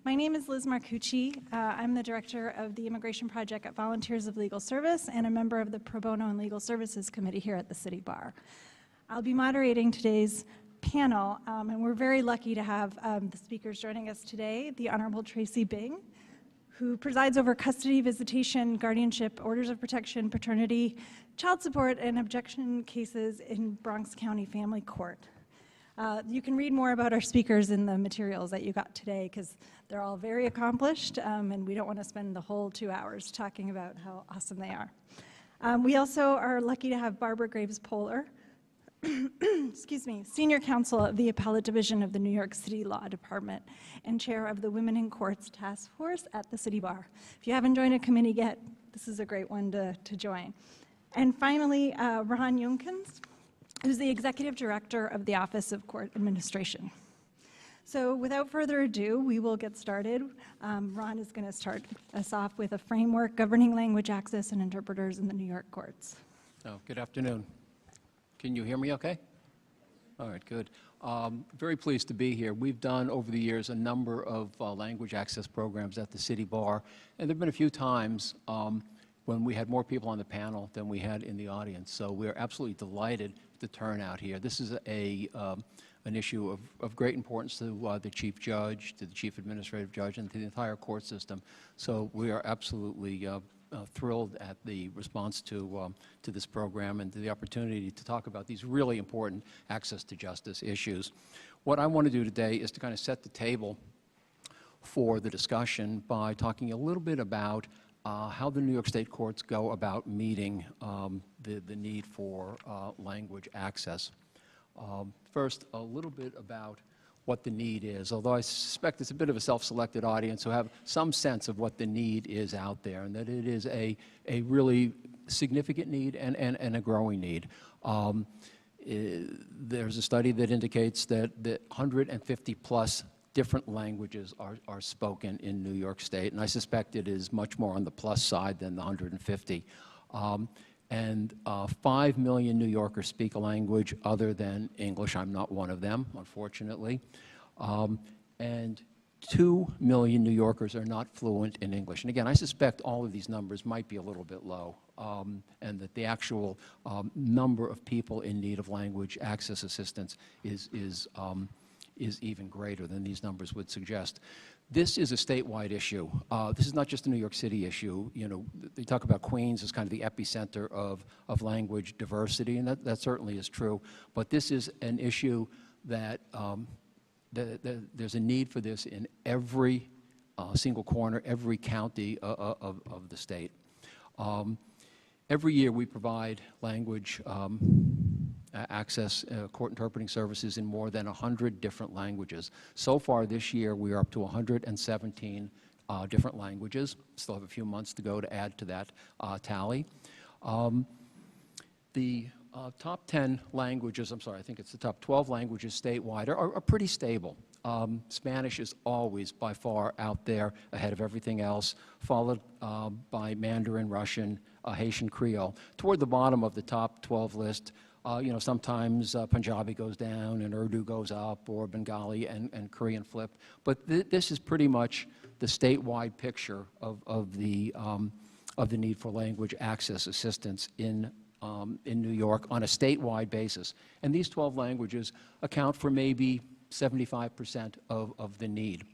My name is Liz Marcucci. I'm the director of the Immigration Project at Volunteers of Legal Service and a member of the Pro Bono and Legal Services Committee here at the City Bar. I'll be moderating today's panel, and we're very lucky to have the speakers joining us today, the Honorable Tracey Bing, who presides over custody, visitation, guardianship, orders of protection, paternity, child support, and objection cases in Bronx County Family Court. You can read more about our speakers in the materials that you got today because they're all very accomplished, and we don't want to spend the whole 2 hours talking about how awesome they are. We also are lucky to have Barbara Graves-Poehler, excuse me, Senior Counsel of the Appellate Division of the New York City Law Department and Chair of the Women in Courts Task Force at the City Bar. If you haven't joined a committee yet, this is a great one to join. And finally, Ron Younkins, who's the Executive Director of the Office of Court Administration. So without further ado, we will get started. Ron is going to start us off with a framework governing language access and interpreters in the New York courts. Oh, good afternoon. Can you hear me okay? All right, good. Very pleased to be here. We've done over the years a number of language access programs at the City Bar, and there have been a few times when we had more people on the panel than we had in the audience. So we're absolutely delighted to turn out here. This is an issue of great importance to the Chief Judge, to the Chief Administrative Judge, and to the entire court system. So we are absolutely thrilled at the response to this program and to the opportunity to talk about these really important access to justice issues. What I want to do today is to kind of set the table for the discussion by talking a little bit about how the New York State courts go about meeting the need for language access. First, a little bit about what the need is, although I suspect it's a bit of a self-selected audience who have some sense of what the need is out there, and that it is a really significant need and a growing need. There's a study that indicates that 150 plus different languages are spoken in New York State, and I suspect it is much more on the plus side than the 150. And 5 million New Yorkers speak a language other than English. I'm not one of them, unfortunately. And 2 million New Yorkers are not fluent in English. And again, I suspect all of these numbers might be a little bit low, and that the actual number of people in need of language access assistance is even greater than these numbers would suggest. This is a statewide issue. This is not just a New York City issue. You know, they talk about Queens as kind of the epicenter of language diversity, and that certainly is true. But this is an issue that there's a need for this in every single corner, every county of the state. Every year we provide language access court interpreting services in more than 100 different languages. So far this year, we are up to 117 different languages. Still have a few months to go to add to that tally. The top 10 languages, I think it's the top 12 languages statewide are pretty stable. Spanish is always by far out there ahead of everything else, followed by Mandarin, Russian, Haitian Creole. Toward the bottom of the top 12 list, you know, sometimes Punjabi goes down and Urdu goes up, or Bengali and Korean flip. But this is pretty much the statewide picture of the need for language access assistance in New York on a statewide basis. And these 12 languages account for maybe 75% of the need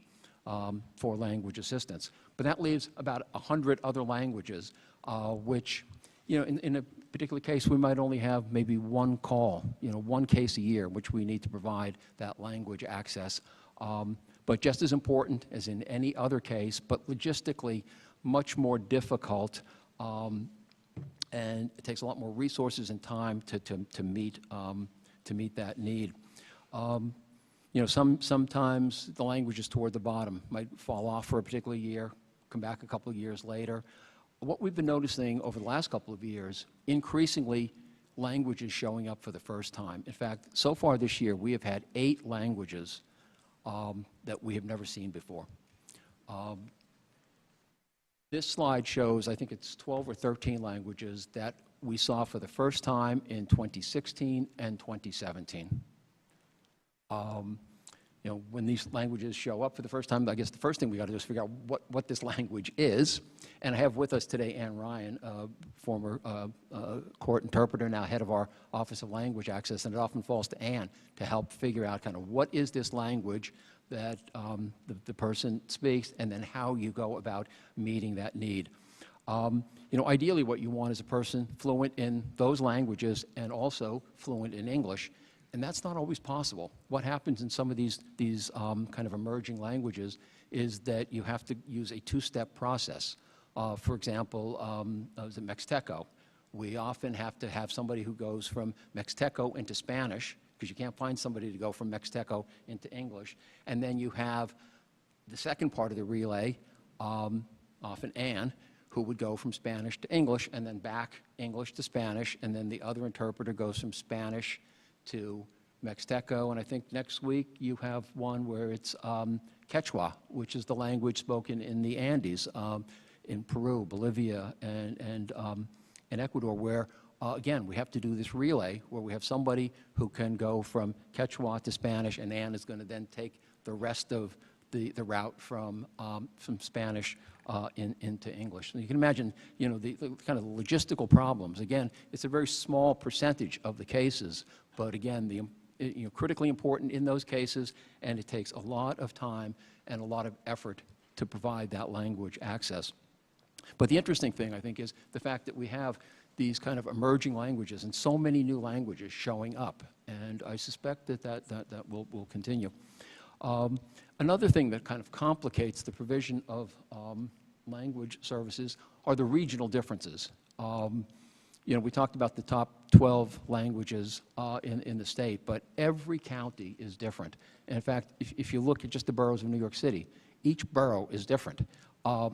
for language assistance. But that leaves about 100 other languages, which, you know, in a particular case, we might only have maybe one call, you know, one case a year, which we need to provide that language access. But just as important as in any other case, but logistically much more difficult, and it takes a lot more resources and time to meet that need. You know, sometimes the language is toward the bottom, might fall off for a particular year, come back a couple of years later. What we've been noticing over the last couple of years, increasingly language is showing up for the first time. In fact, so far this year, we have had 8 languages that we have never seen before. This slide shows, I think it's 12 or 13 languages that we saw for the first time in 2016 and 2017. when these languages show up for the first time, I guess the first thing we got to do is figure out what this language is. And I have with us today Ann Ryan, former court interpreter, now head of our Office of Language Access, and it often falls to Ann to help figure out kind of what is this language that the person speaks, and then how you go about meeting that need. Ideally what you want is a person fluent in those languages and also fluent in English. And that's not always possible. What happens in some of these kind of emerging languages is that you have to use a two-step process. For example, the Mixteco. We often have to have somebody who goes from Mixteco into Spanish, because you can't find somebody to go from Mixteco into English. And then you have the second part of the relay, often Anne, who would go from Spanish to English, and then back English to Spanish, and then the other interpreter goes from Spanish to Mixteco, and I think next week you have one where it's Quechua, which is the language spoken in the Andes, in Peru, Bolivia, and Ecuador, where, again, we have to do this relay where we have somebody who can go from Quechua to Spanish, and Anne is going to then take the rest of the route from Spanish into English. And you can imagine, the kind of logistical problems. Again, it's a very small percentage of the cases, but again, critically important in those cases, and it takes a lot of time and a lot of effort to provide that language access. But the interesting thing, I think, is the fact that we have these kind of emerging languages and so many new languages showing up, and I suspect that will continue. Another thing that kind of complicates the provision of language services are the regional differences. We talked about the top 12 languages in the state, but every county is different. And in fact, if you look at just the boroughs of New York City, each borough is different.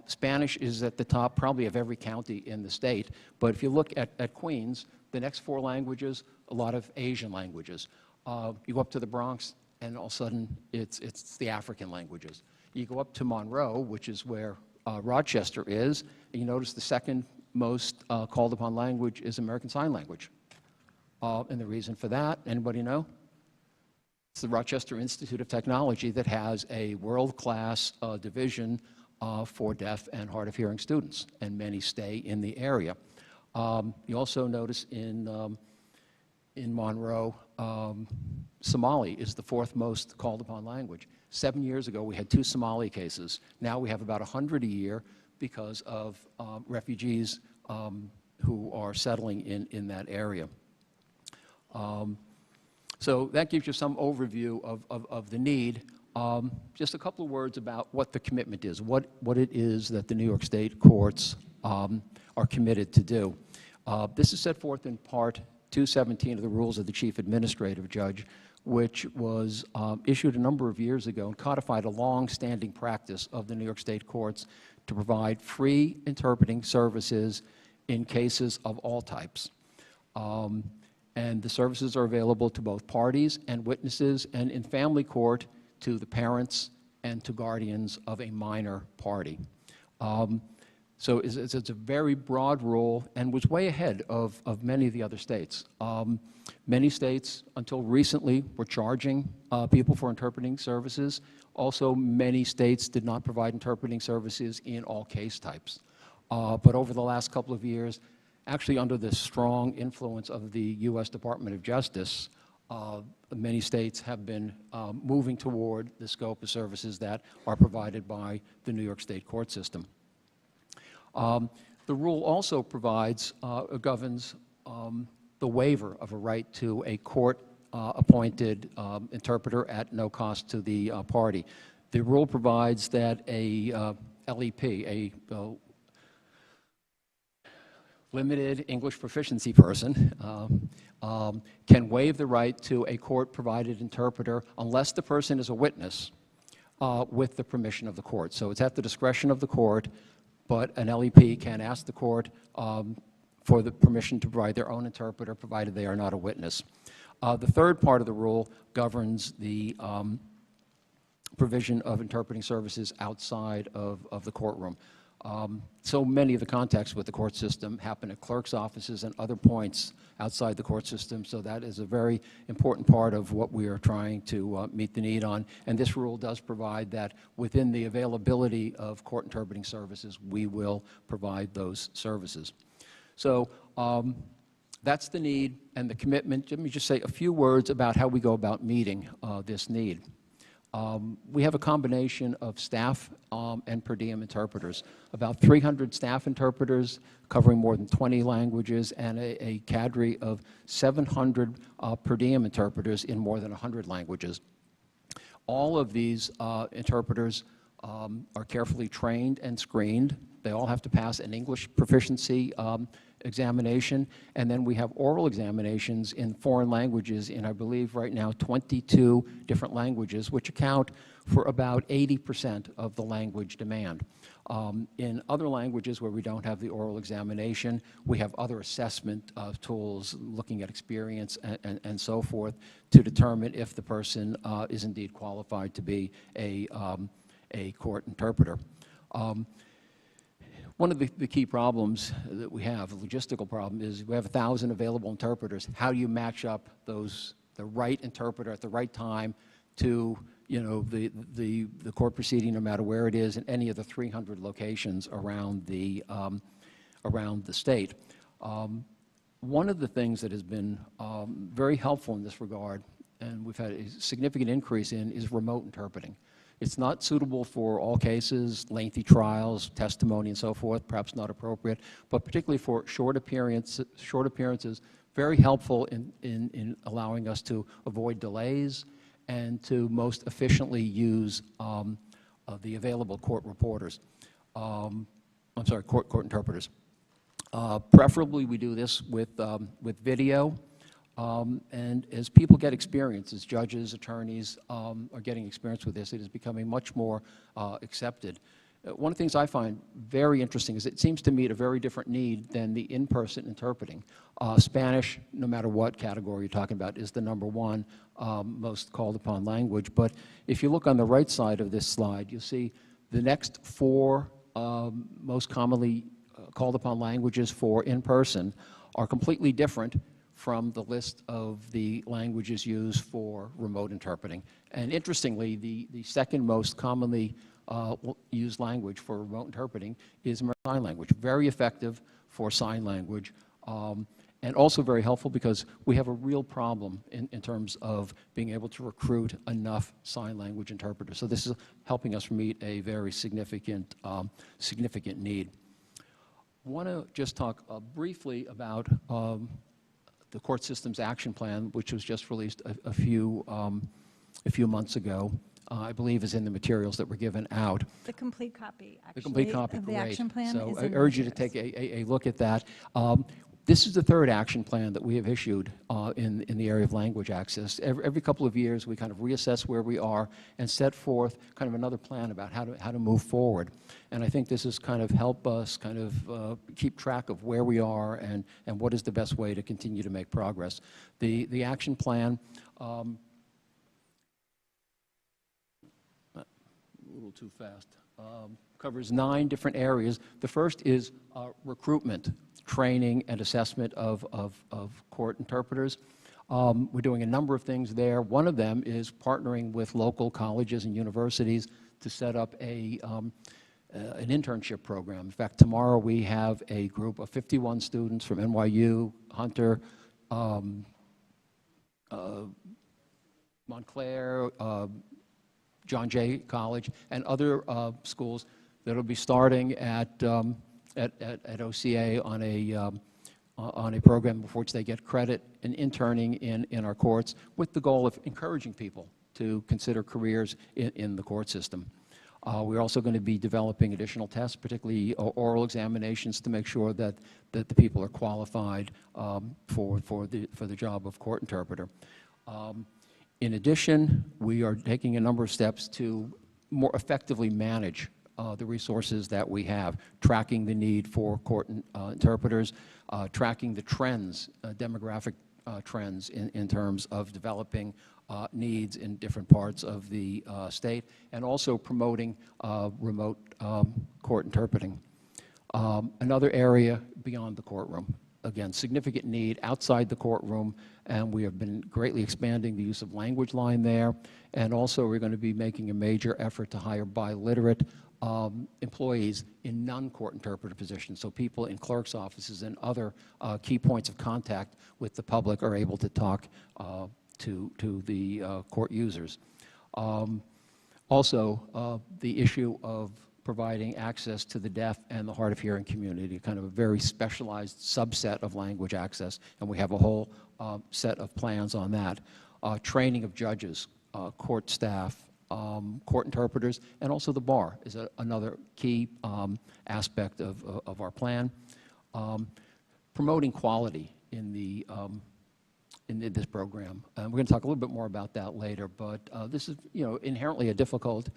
Spanish is at the top probably of every county in the state, but if you look at Queens, the next 4 languages, a lot of Asian languages. You go up to the Bronx, and all of a sudden it's the African languages. You go up to Monroe, which is where Rochester is, and you notice the second most called upon language is American Sign Language. And the reason for that, anybody know? It's the Rochester Institute of Technology that has a world-class division for deaf and hard of hearing students, and many stay in the area. You also notice in Monroe, Somali is the 4th most called upon language. 7 years ago, we had 2 Somali cases. Now we have about 100 a year because of refugees who are settling in that area. So that gives you some overview of the need. Just a couple of words about what the commitment is, what it is that the New York State courts are committed to do. This is set forth in Part 217 of the Rules of the Chief Administrative Judge, which was issued a number of years ago and codified a long-standing practice of the New York State courts to provide free interpreting services in cases of all types. And the services are available to both parties and witnesses, and in family court to the parents and to guardians of a minor party. So it's a very broad rule and was way ahead of many of the other states. Many states, until recently, were charging people for interpreting services. Also, many states did not provide interpreting services in all case types. But over the last couple of years, actually under the strong influence of the U.S. Department of Justice, many states have been moving toward the scope of services that are provided by the New York State court system. The rule also governs the waiver of a right to a court-appointed interpreter at no cost to the party. The rule provides that a LEP, a limited English proficiency person, can waive the right to a court-provided interpreter unless the person is a witness with the permission of the court. So it's at the discretion of the court, but an LEP can ask the court for the permission to provide their own interpreter, provided they are not a witness. The third part of the rule governs the provision of interpreting services outside of the courtroom. So many of the contacts with the court system happen at clerk's offices and other points outside the court system, so that is a very important part of what we are trying to meet the need on. And this rule does provide that within the availability of court interpreting services, we will provide those services. So that's the need and the commitment. Let me just say a few words about how we go about meeting this need. We have a combination of staff and per diem interpreters, about 300 staff interpreters covering more than 20 languages, and a cadre of 700 per diem interpreters in more than 100 languages. All of these interpreters are carefully trained and screened. They all have to pass an English proficiency examination, and then we have oral examinations in foreign languages in, I believe, right now 22 different languages, which account for about 80% of the language demand. In other languages where we don't have the oral examination, we have other assessment tools looking at experience and so forth to determine if the person is indeed qualified to be a court interpreter. One of the key problems that we have, a logistical problem, is we have 1,000 available interpreters. How do you match up the right interpreter at the right time to, you know, the court proceeding, no matter where it is, in any of the 300 locations around the state? One of the things that has been very helpful in this regard, and we've had a significant increase in, is remote interpreting. It's not suitable for all cases, lengthy trials, testimony, and so forth, perhaps not appropriate, but particularly for short appearances, very helpful in allowing us to avoid delays and to most efficiently use the available court reporters. I'm sorry, court interpreters. Preferably, we do this with video. And as people get experience, as judges, attorneys are getting experience with this, it is becoming much more accepted. One of the things I find very interesting is it seems to meet a very different need than the in-person interpreting. Spanish, no matter what category you're talking about, is the #1 most called upon language. But if you look on the right side of this slide, you'll see the next 4 most commonly called upon languages for in-person are completely different from the list of the languages used for remote interpreting. And interestingly, the second most commonly used language for remote interpreting is American Sign Language. Very effective for sign language, and also very helpful because we have a real problem in terms of being able to recruit enough sign language interpreters. So this is helping us meet a very significant need. I want to just talk briefly about the court system's action plan, which was just released a few months ago. I believe is in the materials that were given out. The complete copy, actually, the complete copy, of the great. action plan so is I in the urge you to materials. take a look at that. This is the 3rd action plan that we have issued in the area of language access. Every couple of years, we kind of reassess where we are and set forth kind of another plan about how to move forward. And I think this has kind of helped us kind of keep track of where we are and what is the best way to continue to make progress. The action plan, a little too fast, covers 9 different areas. The first is recruitment, training, and assessment of court interpreters. We're doing a number of things there. One of them is partnering with local colleges and universities to set up an internship program. In fact, tomorrow we have a group of 51 students from NYU, Hunter, Montclair, John Jay College, and other schools that will be starting at OCA on a program for which they get credit in interning in our courts, with the goal of encouraging people to consider careers in the court system. We're also going to be developing additional tests, particularly oral examinations, to make sure that the people are qualified for the job of court interpreter. In addition, we are taking a number of steps to more effectively manage the resources that we have, tracking the need for court interpreters, tracking the trends, demographic trends in terms of developing needs in different parts of the state, and also promoting remote court interpreting. Another area beyond the courtroom. Again, significant need outside the courtroom, and we have been greatly expanding the use of language line there. And also, we're going to be making a major effort to hire biliterate employees in non-court interpreter positions, so people in clerks' offices and other key points of contact with the public are able to talk to the court users. Also, the issue of providing access to the deaf and the hard of hearing community, kind of a very specialized subset of language access, and we have a whole set of plans on that. Training of judges, court staff, court interpreters, and also the bar is another key aspect of our plan. Promoting quality in this program. We're going to talk a little bit more about that later, but this is, inherently a difficult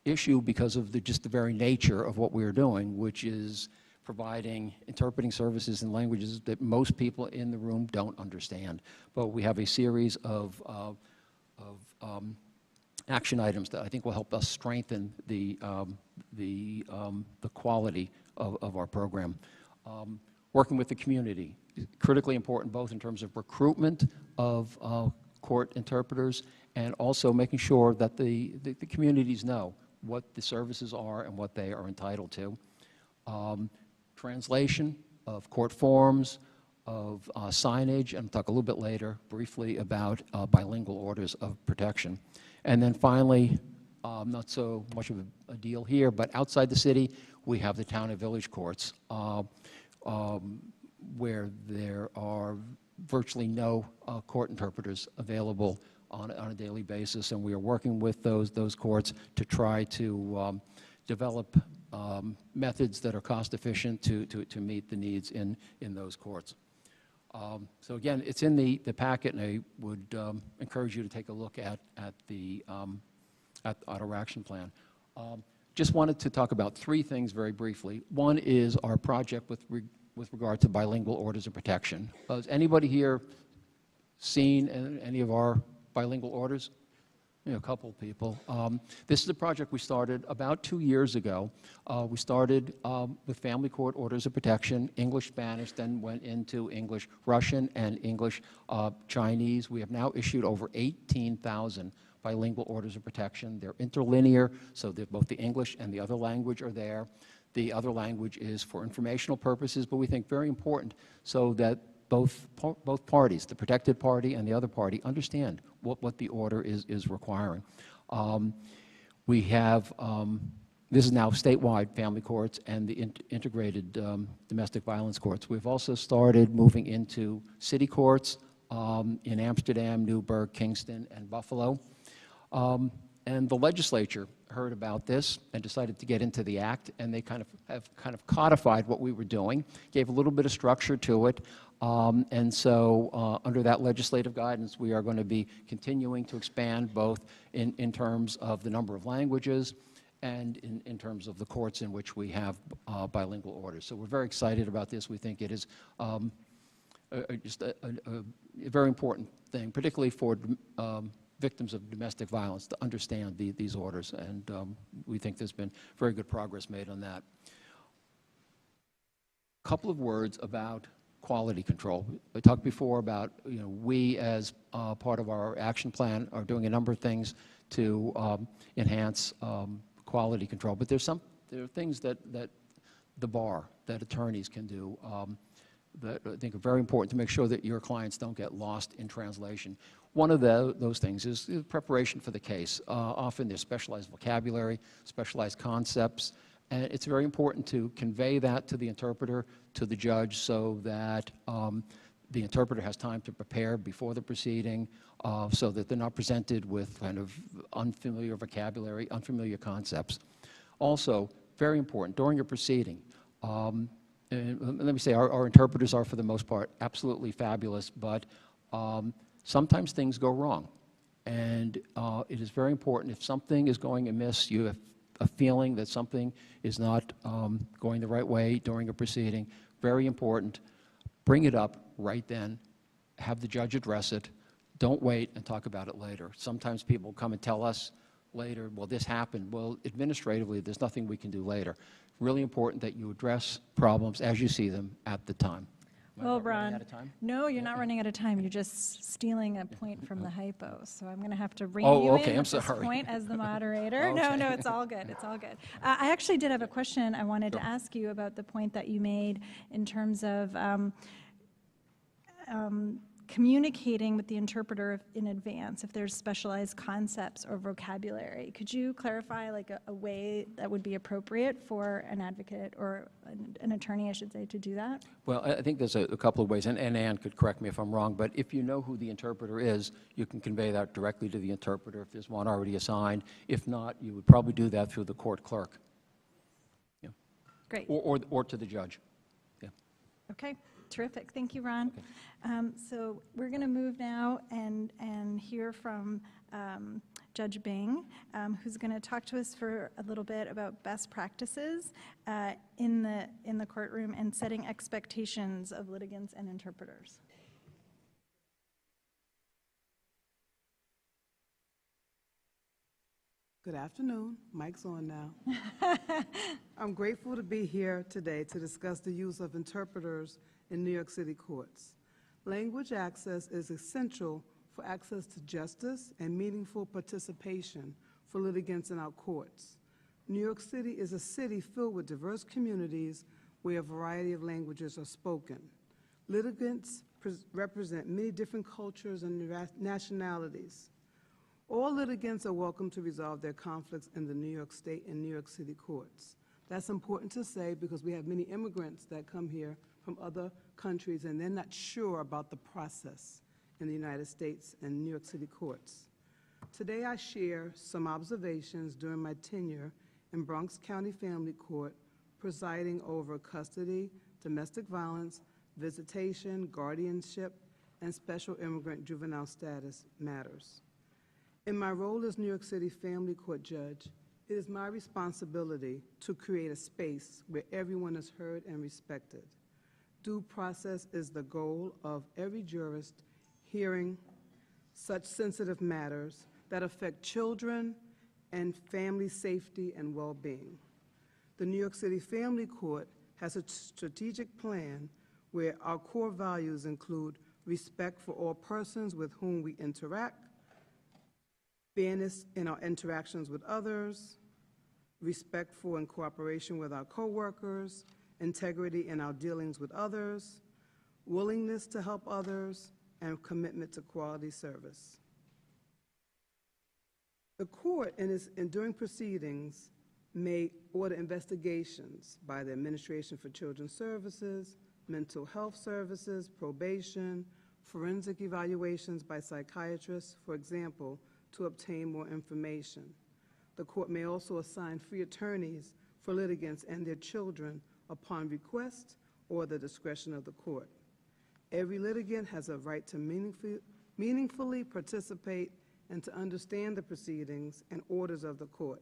issue because of just the very nature of what we're doing, which is providing interpreting services in languages that most people in the room don't understand. But we have a series of action items that I think will help us strengthen the quality of our program. Working with the community, critically important both in terms of recruitment of court interpreters and also making sure that the communities know what the services are and what they are entitled to. Translation of court forms, of signage, and I'll talk a little bit later briefly about bilingual orders of protection. And then finally, not so much of a deal here, but outside the city, we have the town and village courts, where there are virtually no court interpreters available on a daily basis, and we are working with those courts to try to develop methods that are cost efficient to meet the needs in those courts. So again, it's in the packet, and I would encourage you to take a look at our action plan. Just wanted to talk about three things very briefly. One is our project with regard to bilingual orders of protection. Has anybody here seen any of our bilingual orders? A couple of people. This is a project we started about 2 years ago. We started with family court orders of protection, English, Spanish, then went into English, Russian, and English, Chinese. We have now issued over 18,000 bilingual orders of protection. They're interlinear, so that both the English and the other language are there. The other language is for informational purposes, but we think very important so that both parties, the protected party and the other party, understand what the order is requiring. We have, this is now statewide family courts and the integrated domestic violence courts. We've also started moving into city courts in Amsterdam, Newburgh, Kingston, and Buffalo. And the legislature heard about this and decided to get into the act, and they have codified what we were doing, gave a little bit of structure to it, and so under that legislative guidance, we are going to be continuing to expand both in terms of the number of languages and in terms of the courts in which we have bilingual orders. So we're very excited about this. We think it is just a very important thing, particularly for victims of domestic violence, to understand these orders, and we think there's been very good progress made on that. A couple of words about quality control. I talked before about, we as part of our action plan are doing a number of things to enhance quality control, but there are things that the bar, that attorneys can do that I think are very important to make sure that your clients don't get lost in translation. One of those things is preparation for the case. Often there's specialized vocabulary, specialized concepts, and it's very important to convey that to the interpreter, to the judge, so that the interpreter has time to prepare before the proceeding, so that they're not presented with kind of unfamiliar vocabulary, unfamiliar concepts. Also, very important, during a proceeding, and let me say, our interpreters are, for the most part, absolutely fabulous, but sometimes things go wrong. And it is very important, if something is going amiss, you have a feeling that something is not going the right way during a proceeding, very important, bring it up right then, have the judge address it, don't wait and talk about it later. Sometimes people come and tell us later, well, this happened. Well, administratively, there's nothing we can do later. Really important that you address problems as you see them at the time. Am I Well, running Ron, out of time? no, you're not running out of time. You're just stealing a point from the hypo. So I'm going to have to rein Oh, you okay, in I'm at this sorry. point as the moderator. No, Okay. no, it's all good. It's all good. I actually did have a question I wanted to Sure. ask you about the point that you made in terms of communicating with the interpreter in advance if there's specialized concepts or vocabulary. Could you clarify like a way that would be appropriate for an advocate or an attorney, I should say, to do that? Well, I think there's a couple of ways, and Ann could correct me if I'm wrong, but if you know who the interpreter is, you can convey that directly to the interpreter if there's one already assigned. If not, you would probably do that through the court clerk. Yeah. Great. Or to the judge. Yeah. Okay, terrific. Thank you, Ron. Okay. So we're going to move now and hear from Judge Bing, who's going to talk to us for a little bit about best practices in the courtroom and setting expectations of litigants and interpreters. Good afternoon. Mic's on now. I'm grateful to be here today to discuss the use of interpreters in New York City courts. Language access is essential for access to justice and meaningful participation for litigants in our courts. New York City is a city filled with diverse communities where a variety of languages are spoken. Litigants represent many different cultures and nationalities. All litigants are welcome to resolve their conflicts in the New York State and New York City courts. That's important to say because we have many immigrants that come here from other countries and they're not sure about the process in the United States and New York City courts. Today I share some observations during my tenure in Bronx County Family Court, presiding over custody, domestic violence, visitation, guardianship, and special immigrant juvenile status matters. In my role as New York City Family Court Judge, it is my responsibility to create a space where everyone is heard and respected. Due process is the goal of every jurist hearing such sensitive matters that affect children and family safety and well-being. The New York City Family Court has a strategic plan where our core values include respect for all persons with whom we interact, fairness in our interactions with others, respect for and cooperation with our coworkers, integrity in our dealings with others, willingness to help others, and commitment to quality service. The court, during proceedings, may order investigations by the Administration for Children's Services, mental health services, probation, forensic evaluations by psychiatrists, for example, to obtain more information. The court may also assign free attorneys for litigants and their children upon request or the discretion of the court. Every litigant has a right to meaningfully participate and to understand the proceedings and orders of the court.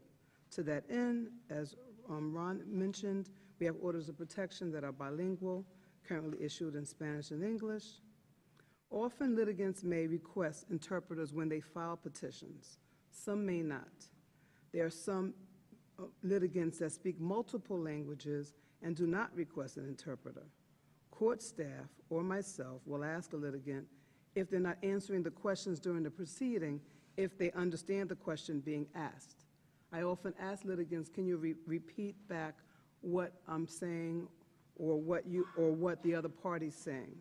To that end, as Ron mentioned, we have orders of protection that are bilingual, currently issued in Spanish and English. Often litigants may request interpreters when they file petitions. Some may not. There are some litigants that speak multiple languages and do not request an interpreter. Court staff or myself will ask a litigant if they're not answering the questions during the proceeding, if they understand the question being asked. I often ask litigants, can you repeat back what I'm saying or what the other party's saying?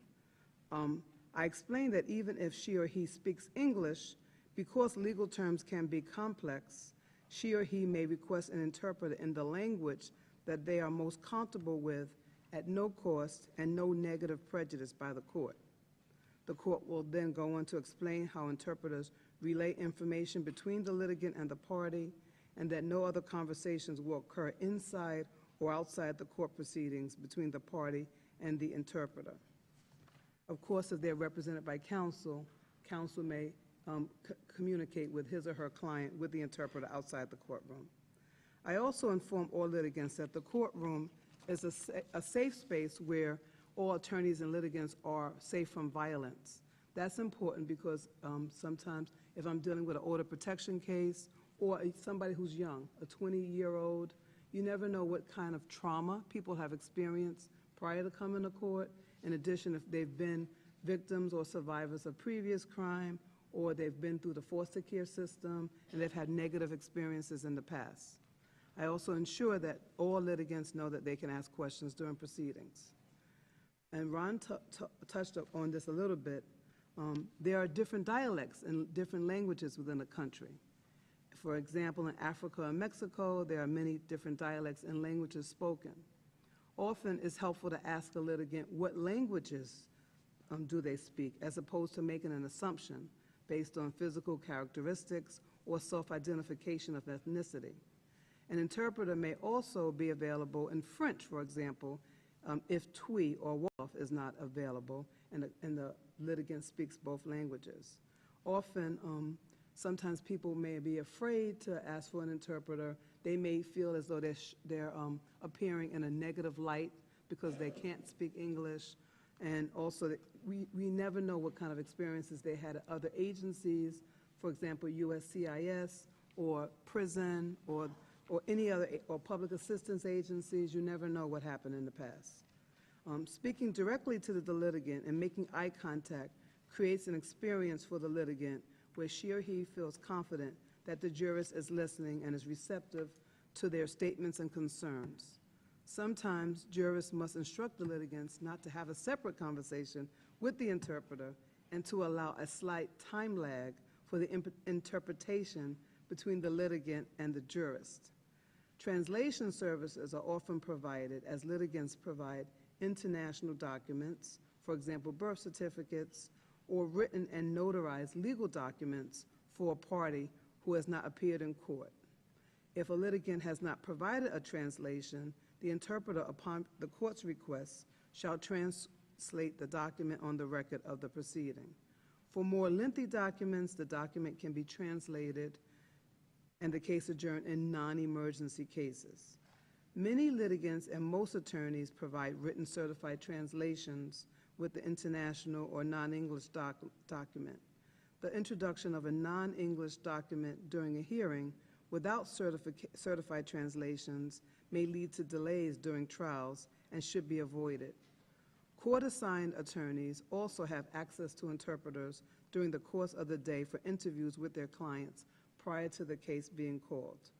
I explain that even if she or he speaks English, because legal terms can be complex, she or he may request an interpreter in the language that they are most comfortable with at no cost and no negative prejudice by the court. The court will then go on to explain how interpreters relay information between the litigant and the party, and that no other conversations will occur inside or outside the court proceedings between the party and the interpreter. Of course, if they're represented by counsel, counsel may communicate with his or her client with the interpreter outside the courtroom. I also inform all litigants that the courtroom is a safe space where all attorneys and litigants are safe from violence. That's important because sometimes if I'm dealing with an order protection case or somebody who's young, a 20-year-old. You never know what kind of trauma people have experienced prior to coming to court. In addition, if they've been victims or survivors of previous crime, or they've been through the foster care system, and they've had negative experiences in the past. I also ensure that all litigants know that they can ask questions during proceedings. And Ron touched on this a little bit. There are different dialects and different languages within a country. For example, in Africa and Mexico, there are many different dialects and languages spoken. Often it's helpful to ask a litigant what languages do they speak, as opposed to making an assumption based on physical characteristics or self-identification of ethnicity. An interpreter may also be available in French, for example, if TWI or WOLF is not available and the litigant speaks both languages. Often, sometimes people may be afraid to ask for an interpreter. They may feel as though they're appearing in a negative light because they can't speak English. And also, we never know what kind of experiences they had at other agencies, for example, USCIS or prison or any other, or public assistance agencies. You never know what happened in the past. Speaking directly to the litigant and making eye contact creates an experience for the litigant where she or he feels confident that the jurist is listening and is receptive to their statements and concerns. Sometimes jurists must instruct the litigants not to have a separate conversation with the interpreter and to allow a slight time lag for the interpretation between the litigant and the jurist. Translation services are often provided as litigants provide international documents, for example, birth certificates, or written and notarized legal documents for a party who has not appeared in court. If a litigant has not provided a translation, the interpreter, upon the court's request, shall translate the document on the record of the proceeding. For more lengthy documents, the document can be translated and the case adjourned in non-emergency cases. Many litigants and most attorneys provide written certified translations with the international or non-English document. The introduction of a non-English document during a hearing without certified translations may lead to delays during trials and should be avoided. Court-assigned attorneys also have access to interpreters during the course of the day for interviews with their clients prior to the case being called.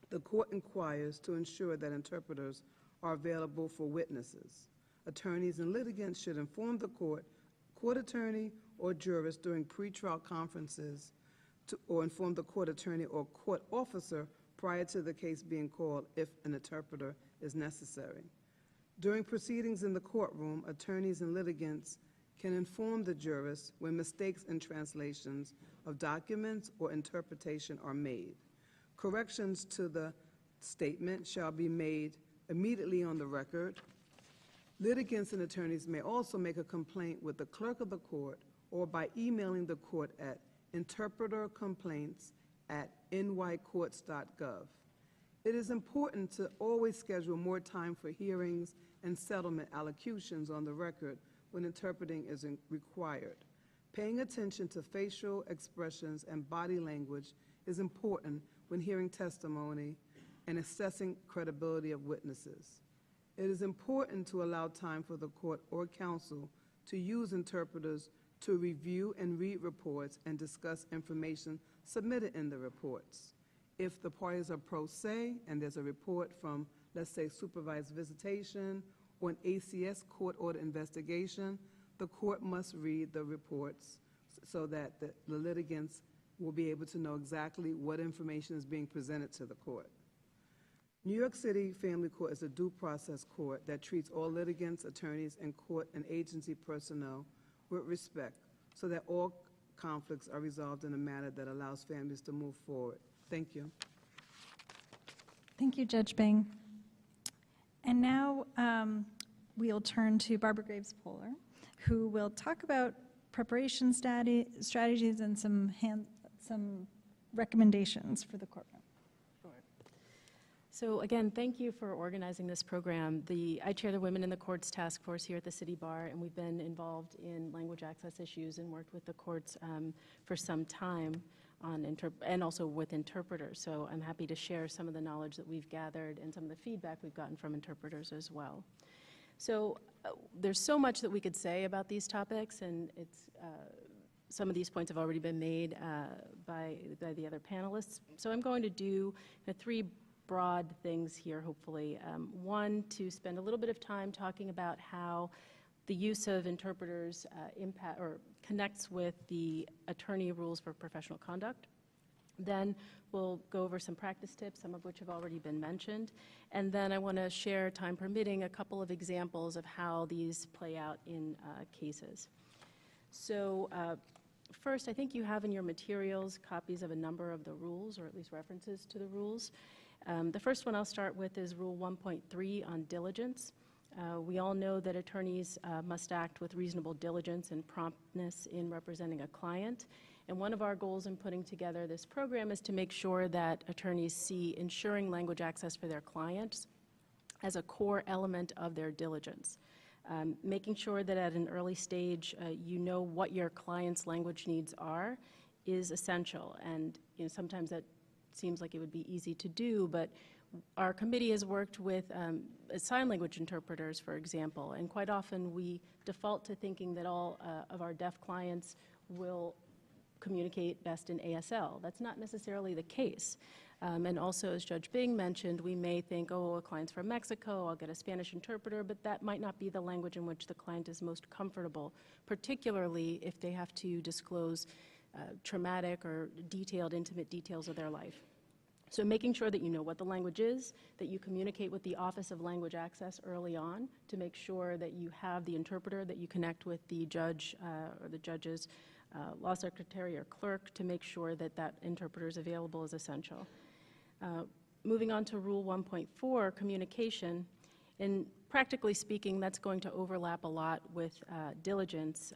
The court inquires to ensure that interpreters are available for witnesses. Attorneys and litigants should inform the court attorney or jurist during pretrial conferences or inform the court attorney or court officer prior to the case being called if an interpreter is necessary. During proceedings in the courtroom, attorneys and litigants can inform the jurist when mistakes in translations of documents or interpretation are made. Corrections to the statement shall be made immediately on the record. Litigants and attorneys may also make a complaint with the clerk of the court or by emailing the court at interpretercomplaints@nycourts.gov. It is important to always schedule more time for hearings and settlement allocutions on the record when interpreting is required. Paying attention to facial expressions and body language is important when hearing testimony and assessing credibility of witnesses. It is important to allow time for the court or counsel to use interpreters to review and read reports and discuss information submitted in the reports. If the parties are pro se and there's a report from, let's say, supervised visitation or an ACS court order investigation, the court must read the reports so that the litigants will be able to know exactly what information is being presented to the court. New York City Family Court is a due process court that treats all litigants, attorneys, and court and agency personnel with respect so that all conflicts are resolved in a manner that allows families to move forward. Thank you. Thank you, Judge Bing. And now we'll turn to Barbara Graves-Polar, who will talk about preparation strategies and some recommendations for the courtroom. So again, thank you for organizing this program. I chair the Women in the Courts Task Force here at the City Bar, and we've been involved in language access issues and worked with the courts for some time. on and also with interpreters. So I'm happy to share some of the knowledge that we've gathered and some of the feedback we've gotten from interpreters as well. So there's so much that we could say about these topics, and it's some of these points have already been made by the other panelists. So I'm going to do three broad things here, hopefully. One, to spend a little bit of time talking about how the use of interpreters impact or connects with the attorney rules for professional conduct. Then we'll go over some practice tips, some of which have already been mentioned. And then I want to share, time permitting, a couple of examples of how these play out in cases. So first, I think you have in your materials copies of a number of the rules, or at least references to the rules. The first one I'll start with is Rule 1.3 on diligence. We all know that attorneys must act with reasonable diligence and promptness in representing a client. And one of our goals in putting together this program is to make sure that attorneys see ensuring language access for their clients as a core element of their diligence. Making sure that at an early stage you know what your client's language needs are is essential. And sometimes that seems like it would be easy to do, but our committee has worked with sign language interpreters, for example, and quite often we default to thinking that all of our deaf clients will communicate best in ASL. That's not necessarily the case. And also, as Judge Bing mentioned, we may think, oh, a client's from Mexico, I'll get a Spanish interpreter, but that might not be the language in which the client is most comfortable, particularly if they have to disclose traumatic or detailed, intimate details of their life. So making sure that you know what the language is, that you communicate with the Office of Language Access early on to make sure that you have the interpreter, that you connect with the judge or the judge's law secretary or clerk to make sure that that interpreter is available is essential. Moving on to Rule 1.4, communication. And practically speaking, that's going to overlap a lot with diligence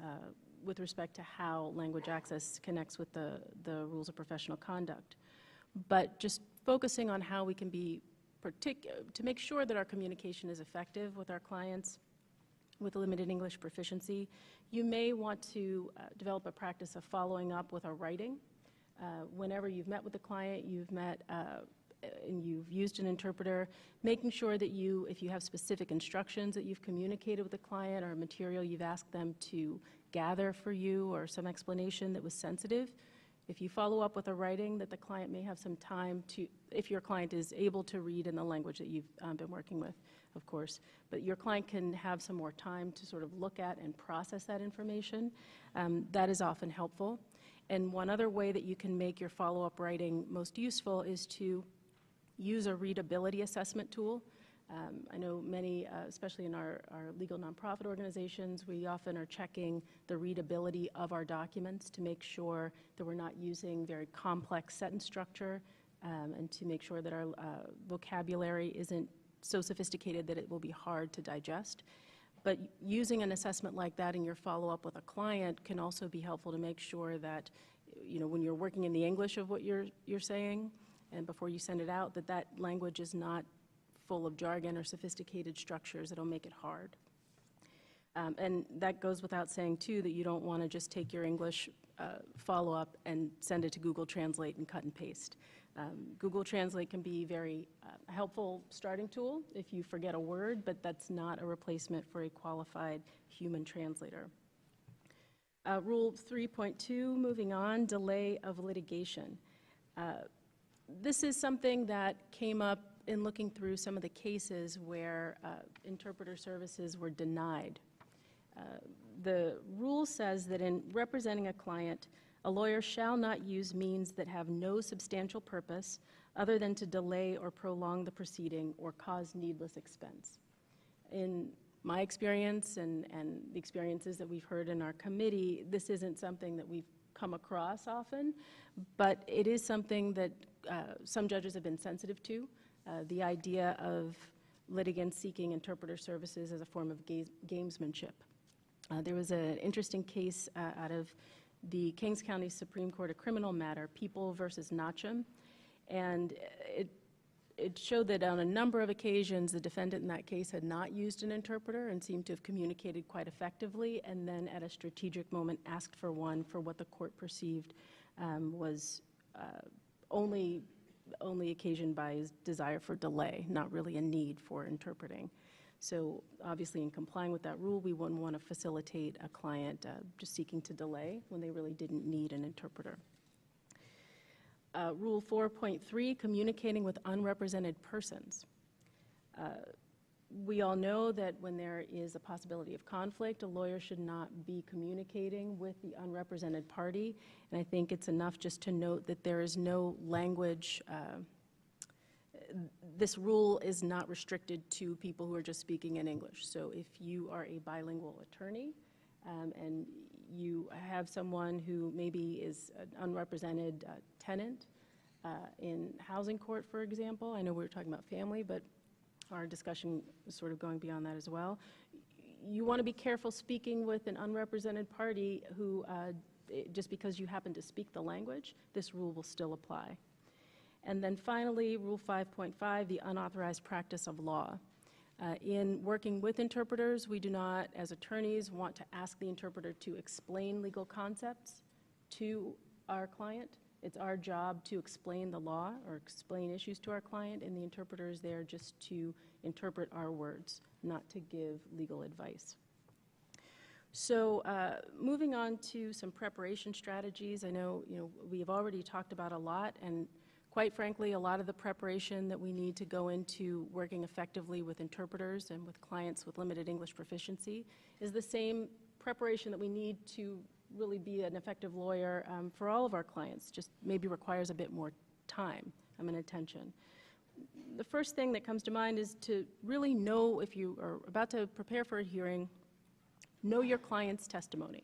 with respect to how language access connects with the rules of professional conduct. But just focusing on how we can be to make sure that our communication is effective with our clients with limited English proficiency, you may want to develop a practice of following up with a writing. Whenever you've met with the client, you've met and you've used an interpreter, making sure that if you have specific instructions that you've communicated with the client or material you've asked them to gather for you or some explanation that was sensitive, if you follow up with a writing that the client may have some time to, if your client is able to read in the language that you've been working with, of course, but your client can have some more time to sort of look at and process that information, that is often helpful. And one other way that you can make your follow-up writing most useful is to use a readability assessment tool. I know many, especially in our legal nonprofit organizations, we often are checking the readability of our documents to make sure that we're not using very complex sentence structure and to make sure that our vocabulary isn't so sophisticated that it will be hard to digest. But using an assessment like that in your follow-up with a client can also be helpful to make sure that, when you're working in the English of what you're saying and before you send it out, that language is not full of jargon or sophisticated structures that'll make it hard. And that goes without saying, too, that you don't want to just take your English follow-up and send it to Google Translate and cut and paste. Google Translate can be a very helpful starting tool if you forget a word, but that's not a replacement for a qualified human translator. Rule 3.2, moving on, delay of litigation. This is something that came up in looking through some of the cases where interpreter services were denied. The rule says that in representing a client, a lawyer shall not use means that have no substantial purpose other than to delay or prolong the proceeding or cause needless expense. In my experience and the experiences that we've heard in our committee, this isn't something that we've come across often, but it is something that some judges have been sensitive to. The idea of litigants seeking interpreter services as a form of gamesmanship. There was an interesting case out of the Kings County Supreme Court, a criminal matter, People versus Nachum, and it showed that on a number of occasions the defendant in that case had not used an interpreter and seemed to have communicated quite effectively, and then at a strategic moment asked for one for what the court perceived was only occasioned by his desire for delay, not really a need for interpreting. So obviously in complying with that rule, we wouldn't want to facilitate a client just seeking to delay when they really didn't need an interpreter. Rule 4.3, communicating with unrepresented persons. We all know that when there is a possibility of conflict, a lawyer should not be communicating with the unrepresented party. And I think it's enough just to note that there is no language. This rule is not restricted to people who are just speaking in English. So if you are a bilingual attorney and you have someone who maybe is an unrepresented tenant in housing court, for example, I know we were talking about family, but our discussion is sort of going beyond that as well. You want to be careful speaking with an unrepresented party who, just because you happen to speak the language, this rule will still apply. And then finally, Rule 5.5, the unauthorized practice of law. In working with interpreters, we do not, as attorneys, want to ask the interpreter to explain legal concepts to our client. It's our job to explain the law or explain issues to our client, and the interpreter is there just to interpret our words, not to give legal advice. So moving on to some preparation strategies. I know, we have already talked about a lot, and quite frankly, a lot of the preparation that we need to go into working effectively with interpreters and with clients with limited English proficiency is the same preparation that we need to really be an effective lawyer for all of our clients, just maybe requires a bit more time and attention. The first thing that comes to mind is to really know, if you are about to prepare for a hearing, know your client's testimony.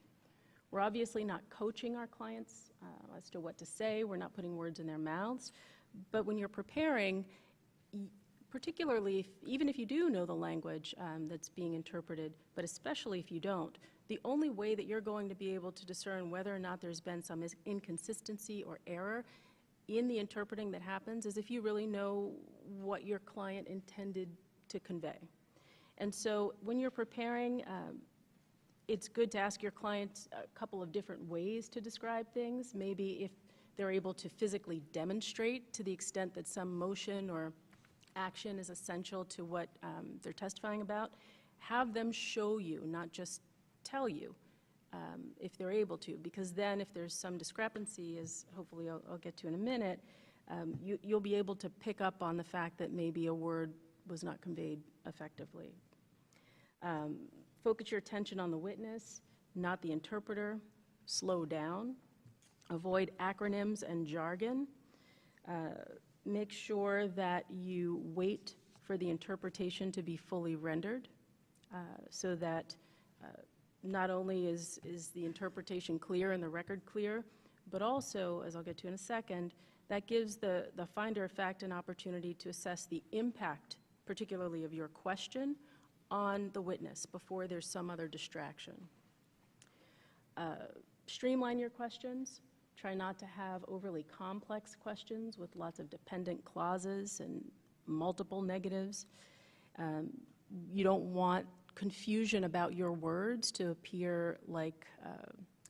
We're obviously not coaching our clients as to what to say. We're not putting words in their mouths. But when you're preparing, particularly even if you do know the language that's being interpreted, but especially if you don't, the only way that you're going to be able to discern whether or not there's been some inconsistency or error in the interpreting that happens is if you really know what your client intended to convey. And so when you're preparing, it's good to ask your client a couple of different ways to describe things. Maybe if they're able to physically demonstrate to the extent that some motion or action is essential to what they're testifying about, have them show you, not just tell you, if they're able to, because then if there's some discrepancy, as hopefully I'll get to in a minute, you'll be able to pick up on the fact that maybe a word was not conveyed effectively. Focus your attention on the witness, not the interpreter. Slow down. Avoid acronyms and jargon. Make sure that you wait for the interpretation to be fully rendered so that not only is the interpretation clear and the record clear, but also, as I'll get to in a second, that gives the finder of fact an opportunity to assess the impact, particularly of your question, on the witness before there's some other distraction. Streamline your questions. Try not to have overly complex questions with lots of dependent clauses and multiple negatives. You don't want confusion about your words to appear like,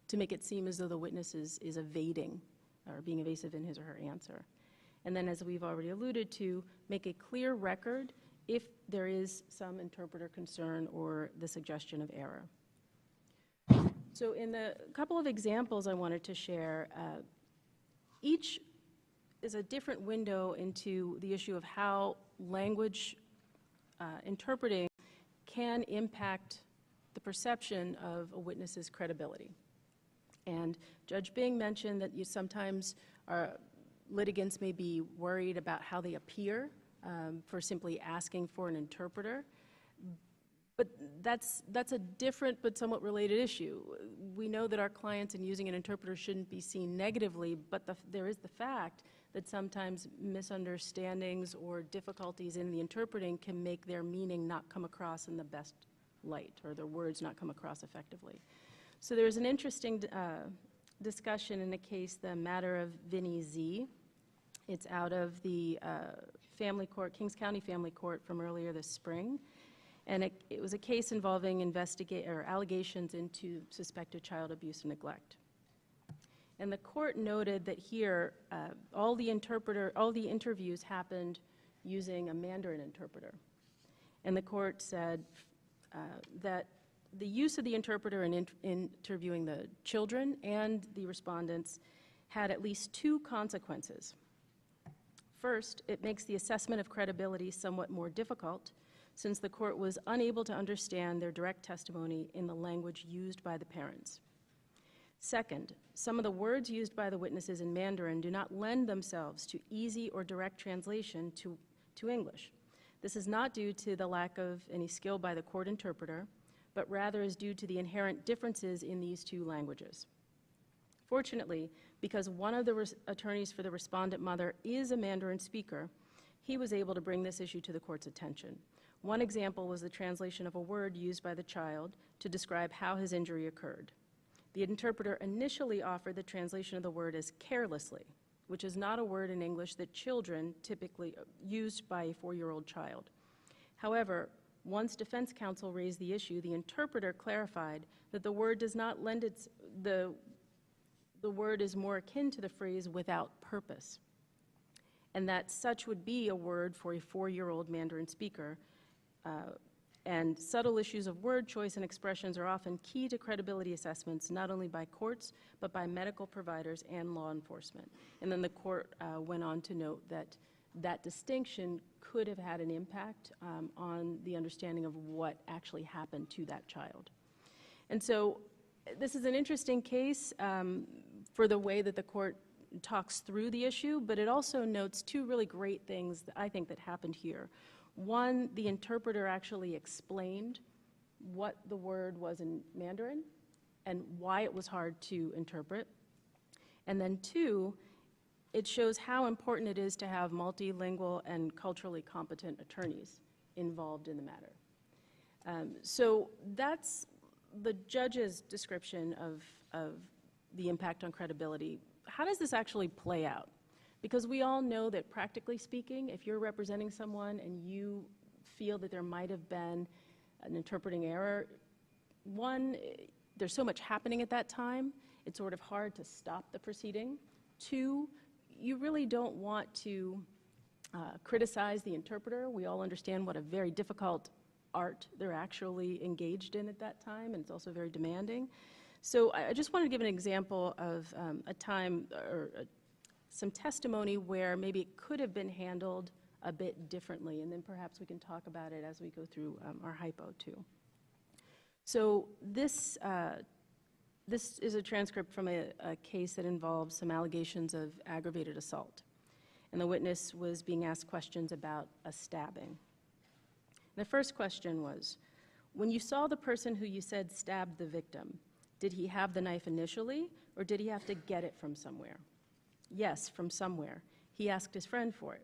to make it seem as though the witness is evading or being evasive in his or her answer. And then, as we've already alluded to, make a clear record if there is some interpreter concern or the suggestion of error. So in the couple of examples I wanted to share, each is a different window into the issue of how language interpreting can impact the perception of a witness's credibility. And Judge Bing mentioned that sometimes litigants may be worried about how they appear for simply asking for an interpreter. But that's a different but somewhat related issue. We know that our clients in using an interpreter shouldn't be seen negatively, but there is the fact that sometimes misunderstandings or difficulties in the interpreting can make their meaning not come across in the best light, or their words not come across effectively. So there's an interesting discussion in a case, the matter of Vinnie Z. It's out of the family court, Kings County Family Court from earlier this spring. And it was a case involving allegations into suspected child abuse and neglect. And the court noted that here, all the interviews happened using a Mandarin interpreter. And the court said that the use of the interpreter in interviewing the children and the respondents had at least two consequences. First, it makes the assessment of credibility somewhat more difficult, since the court was unable to understand their direct testimony in the language used by the parents. Second, some of the words used by the witnesses in Mandarin do not lend themselves to easy or direct translation to English. This is not due to the lack of any skill by the court interpreter, but rather is due to the inherent differences in these two languages. Fortunately, because one of the attorneys for the respondent mother is a Mandarin speaker, he was able to bring this issue to the court's attention. One example was the translation of a word used by the child to describe how his injury occurred. The interpreter initially offered the translation of the word as carelessly, which is not a word in English that children typically used by a 4-year-old child. However, once defense counsel raised the issue, the interpreter clarified that the word does not lend the word is more akin to the phrase without purpose, and that such would be a word for a 4-year-old Mandarin speaker. And subtle issues of word choice and expressions are often key to credibility assessments, not only by courts, but by medical providers and law enforcement. And then the court went on to note that that distinction could have had an impact on the understanding of what actually happened to that child. And so this is an interesting case for the way that the court talks through the issue, but it also notes two really great things that I think that happened here. One, the interpreter actually explained what the word was in Mandarin and why it was hard to interpret. And then two, it shows how important it is to have multilingual and culturally competent attorneys involved in the matter. So that's the judge's description of the impact on credibility. How does this actually play out? Because we all know that, practically speaking, if you're representing someone and you feel that there might have been an interpreting error, one, there's so much happening at that time, it's sort of hard to stop the proceeding. Two, you really don't want to criticize the interpreter. We all understand what a very difficult art they're actually engaged in at that time, and it's also very demanding. So I just wanted to give an example of a time or some testimony where maybe it could have been handled a bit differently, and then perhaps we can talk about it as we go through our hypo too. So this is a transcript from a case that involves some allegations of aggravated assault, and the witness was being asked questions about a stabbing. The first question was, when you saw the person who you said stabbed the victim, did he have the knife initially, or did he have to get it from somewhere? Yes, from somewhere. He asked his friend for it.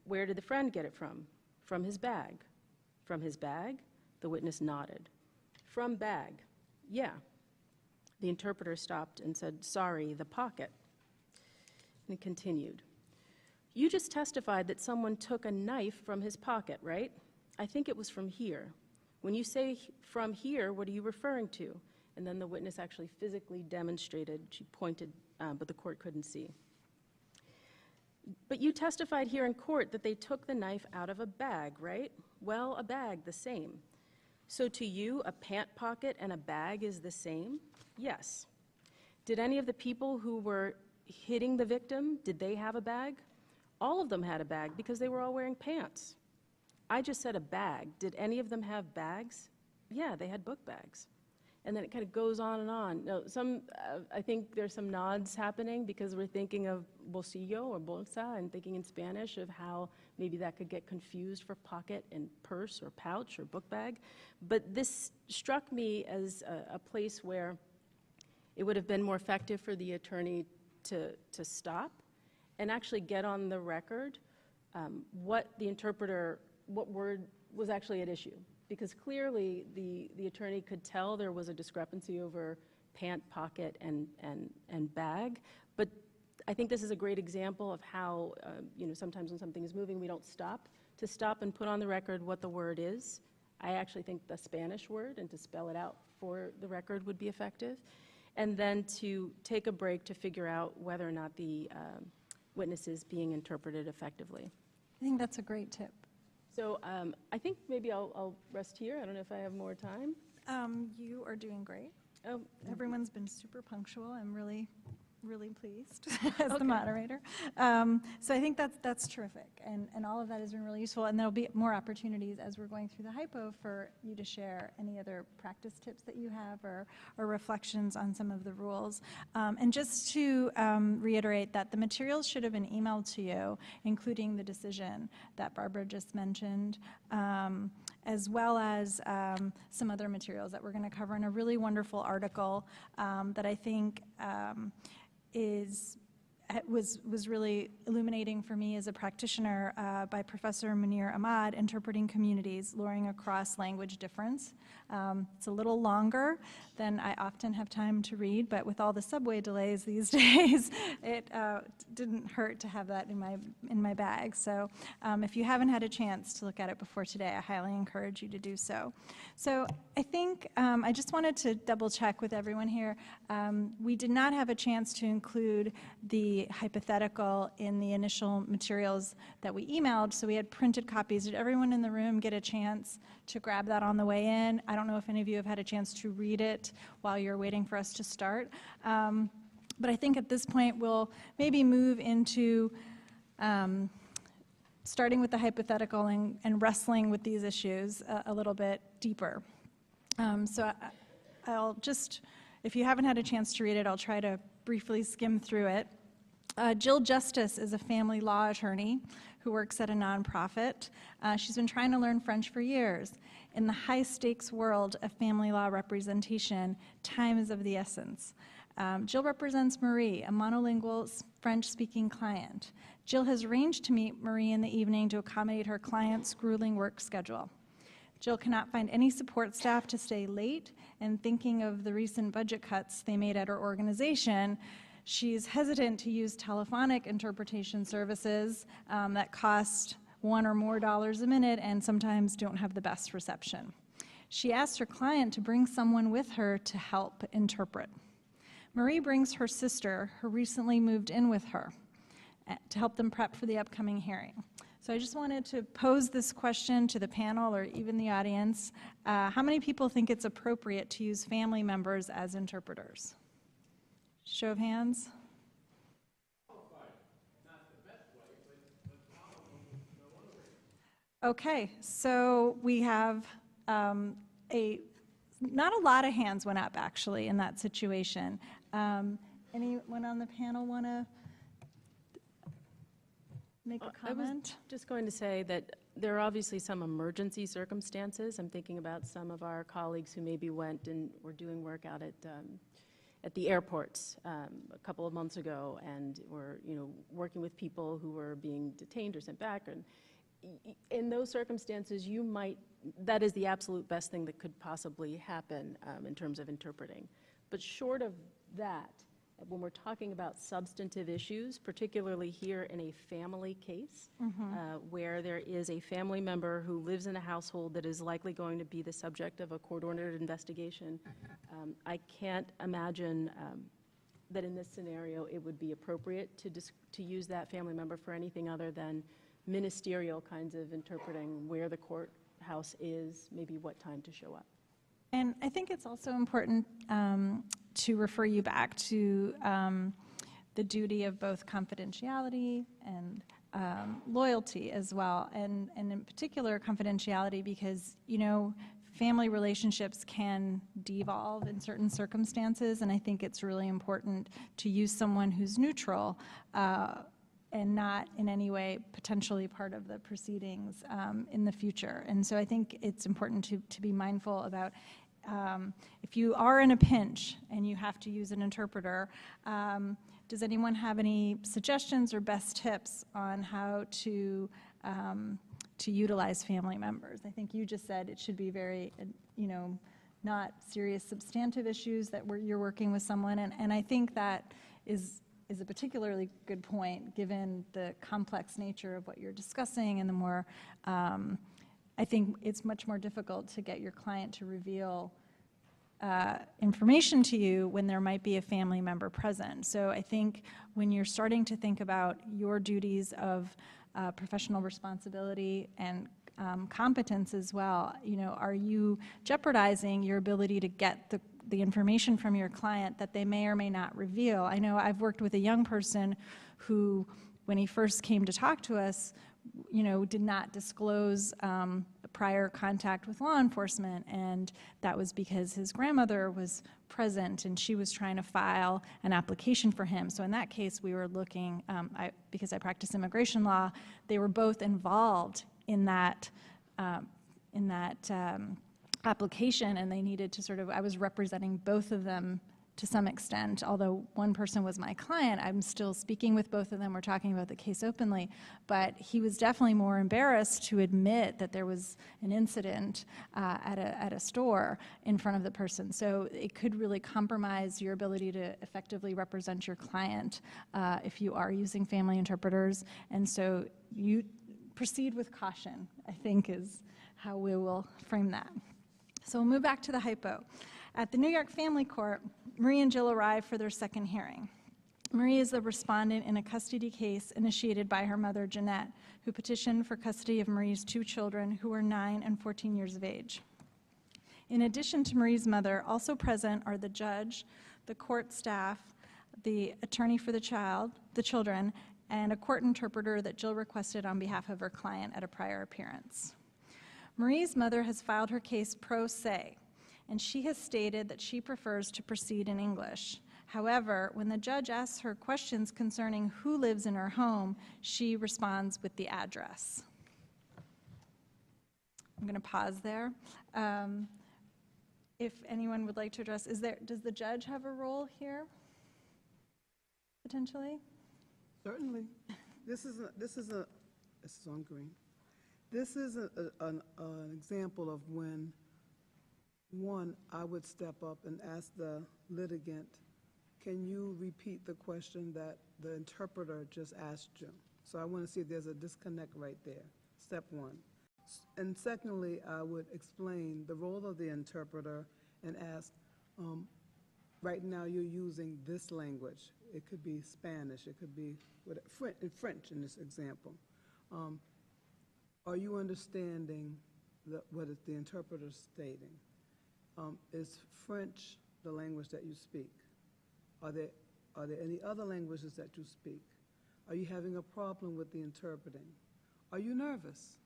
Where did the friend get it from? From his bag. From his bag? The witness nodded. From bag. Yeah. The interpreter stopped and said, sorry, the pocket. And he continued. You just testified that someone took a knife from his pocket, right? I think it was from here. When you say from here, what are you referring to? And then the witness actually physically demonstrated, she pointed, but the court couldn't see. But you testified here in court that they took the knife out of a bag, right? Well, a bag, the same. So to you, a pant pocket and a bag is the same? Yes. Did any of the people who were hitting the victim, did they have a bag? All of them had a bag because they were all wearing pants. I just said a bag. Did any of them have bags? Yeah, they had book bags. And then it kind of goes on and on. Now, I think there's some nods happening because we're thinking of bolsillo or bolsa and thinking in Spanish of how maybe that could get confused for pocket and purse or pouch or book bag. But this struck me as a place where it would have been more effective for the attorney to stop and actually get on the record what word was actually at issue. Because clearly the attorney could tell there was a discrepancy over pant, pocket, and bag. But I think this is a great example of how, sometimes when something is moving, we don't stop. To stop and put on the record what the word is, I actually think the Spanish word, and to spell it out for the record would be effective. and then to take a break to figure out whether or not the witness is being interpreted effectively. I think that's a great tip. So I think maybe I'll rest here. I don't know if I have more time. You are doing great. Oh, Everyone's been super punctual. I'm really pleased as the moderator. So I think that's terrific, and all of that has been really useful, and there'll be more opportunities as we're going through the hypo for you to share any other practice tips that you have or reflections on some of the rules. And just to reiterate that the materials should have been emailed to you, including the decision that Barbara just mentioned, as well as some other materials that we're going to cover in a really wonderful article that I think was really illuminating for me as a practitioner by Professor Munir Ahmad, Interpreting Communities, Luring Across Language Difference. It's a little longer than I often have time to read, but with all the subway delays these days, it didn't hurt to have that in my bag. So if you haven't had a chance to look at it before today, I highly encourage you to do so. So I think I just wanted to double check with everyone here. We did not have a chance to include the hypothetical in the initial materials that we emailed, so we had printed copies. Did everyone in the room get a chance to grab that on the way in? I don't know if any of you have had a chance to read it while you're waiting for us to start. But I think at this point we'll maybe move into starting with the hypothetical and wrestling with these issues a little bit deeper. So I'll just, if you haven't had a chance to read it, I'll try to briefly skim through it. Jill Justice is a family law attorney who works at a nonprofit. She's been trying to learn French for years. In the high-stakes world of family law representation, time is of the essence. Jill represents Marie, a monolingual French-speaking client. Jill has arranged to meet Marie in the evening to accommodate her client's grueling work schedule. Jill cannot find any support staff to stay late, and thinking of the recent budget cuts they made at her organization, she's hesitant to use telephonic interpretation services that cost $1 or more a minute and sometimes don't have the best reception. She asks her client to bring someone with her to help interpret. Marie brings her sister, who recently moved in with her, to help them prep for the upcoming hearing. So I just wanted to pose this question to the panel or even the audience. How many people think it's appropriate to use family members as interpreters? Show of hands. Okay, so we have not a lot of hands went up actually in that situation. Anyone on the panel want to make a comment? I was just going to say that there are obviously some emergency circumstances. I'm thinking about some of our colleagues who maybe went and were doing work out at the airports a couple of months ago, and were working with people who were being detained or sent back. And in those circumstances, that is the absolute best thing that could possibly happen in terms of interpreting. But short of that, when we're talking about substantive issues, particularly here in a family case, where there is a family member who lives in a household that is likely going to be the subject of a court-ordered investigation, I can't imagine that in this scenario it would be appropriate to use that family member for anything other than ministerial kinds of interpreting, where the courthouse is, maybe what time to show up. And I think it's also important to refer you back to the duty of both confidentiality and loyalty as well, and in particular confidentiality, because family relationships can devolve in certain circumstances, and I think it's really important to use someone who's neutral and not in any way potentially part of the proceedings in the future. And so I think it's important to be mindful about if you are in a pinch and you have to use an interpreter, does anyone have any suggestions or best tips on how to utilize family members? I think you just said it should be very, not serious substantive issues that you're working with someone, and I think that is a particularly good point given the complex nature of what you're discussing, and the more, I think it's much more difficult to get your client to reveal information to you when there might be a family member present. So I think when you're starting to think about your duties of professional responsibility and competence as well, are you jeopardizing your ability to get the information from your client that they may or may not reveal? I know I've worked with a young person who, when he first came to talk to us, did not disclose prior contact with law enforcement, and that was because his grandmother was present and she was trying to file an application for him. So in that case, we were looking, because I practice immigration law, they were both involved in that application, and they needed to I was representing both of them to some extent. Although one person was my client, I'm still speaking with both of them. We're talking about the case openly, but he was definitely more embarrassed to admit that there was an incident at a store in front of the person. So it could really compromise your ability to effectively represent your client if you are using family interpreters. And so you proceed with caution, I think, is how we will frame that. So we'll move back to the hypo. At the New York Family Court, Marie and Jill arrive for their second hearing. Marie is the respondent in a custody case initiated by her mother, Jeanette, who petitioned for custody of Marie's 2 children who were 9 and 14 years of age. In addition to Marie's mother, also present are the judge, the court staff, the attorney for the children, and a court interpreter that Jill requested on behalf of her client at a prior appearance. Marie's mother has filed her case pro se, and she has stated that she prefers to proceed in English. However, when the judge asks her questions concerning who lives in her home, she responds with the address. I'm going to pause there. If anyone would like to address, does the judge have a role here, potentially? Certainly. This is on green. This is an example of when, one, I would step up and ask the litigant, can you repeat the question that the interpreter just asked you? So I want to see if there's a disconnect right there, step one. And secondly, I would explain the role of the interpreter and ask, right now you're using this language. It could be Spanish, it could be French in this example. Are you understanding what the interpreter is stating? Is French the language that you speak? Are there any other languages that you speak? Are you having a problem with the interpreting? Are you nervous?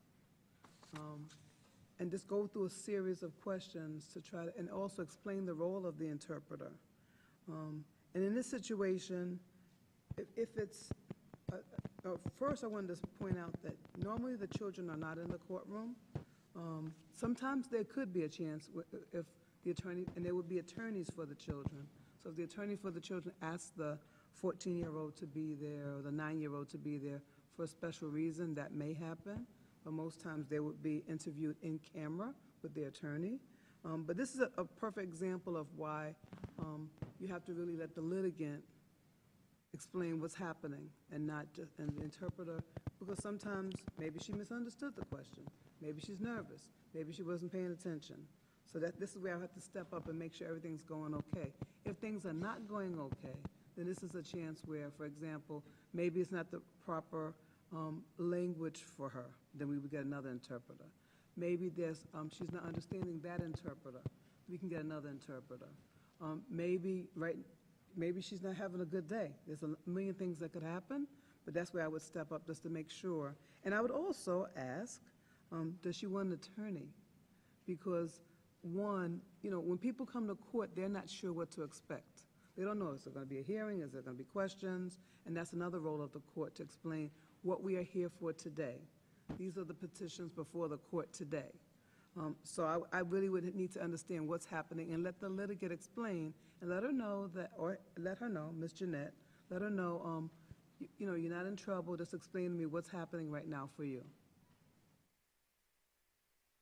And just go through a series of questions to try to, and also explain the role of the interpreter. And in this situation, if it's, first I wanted to point out that normally the children are not in the courtroom. Sometimes there could be a chance if the attorney, and there would be attorneys for the children. So if the attorney for the children asks the 14-year-old to be there or the 9-year-old to be there for a special reason, that may happen. But most times they would be interviewed in camera with the attorney. But this is a perfect example of why you have to really let the litigant explain what's happening and not just and the interpreter, because sometimes maybe she misunderstood the question. Maybe she's nervous. Maybe she wasn't paying attention. So this is where I have to step up and make sure everything's going okay. If things are not going okay, then this is a chance where, for example, maybe it's not the proper language for her, then we would get another interpreter. Maybe she's not understanding that interpreter. We can get another interpreter. Maybe she's not having a good day. There's a million things that could happen, but that's where I would step up just to make sure. And I would also ask, does she want an attorney? Because one, when people come to court, they're not sure what to expect. They don't know, is there going to be a hearing? Is there going to be questions? And that's another role of the court, to explain what we are here for today. These are the petitions before the court today. So I really would need to understand what's happening and let the litigant explain and let her know that, or let her know, Ms. Jeanette, let her know, you're not in trouble, just explain to me what's happening right now for you.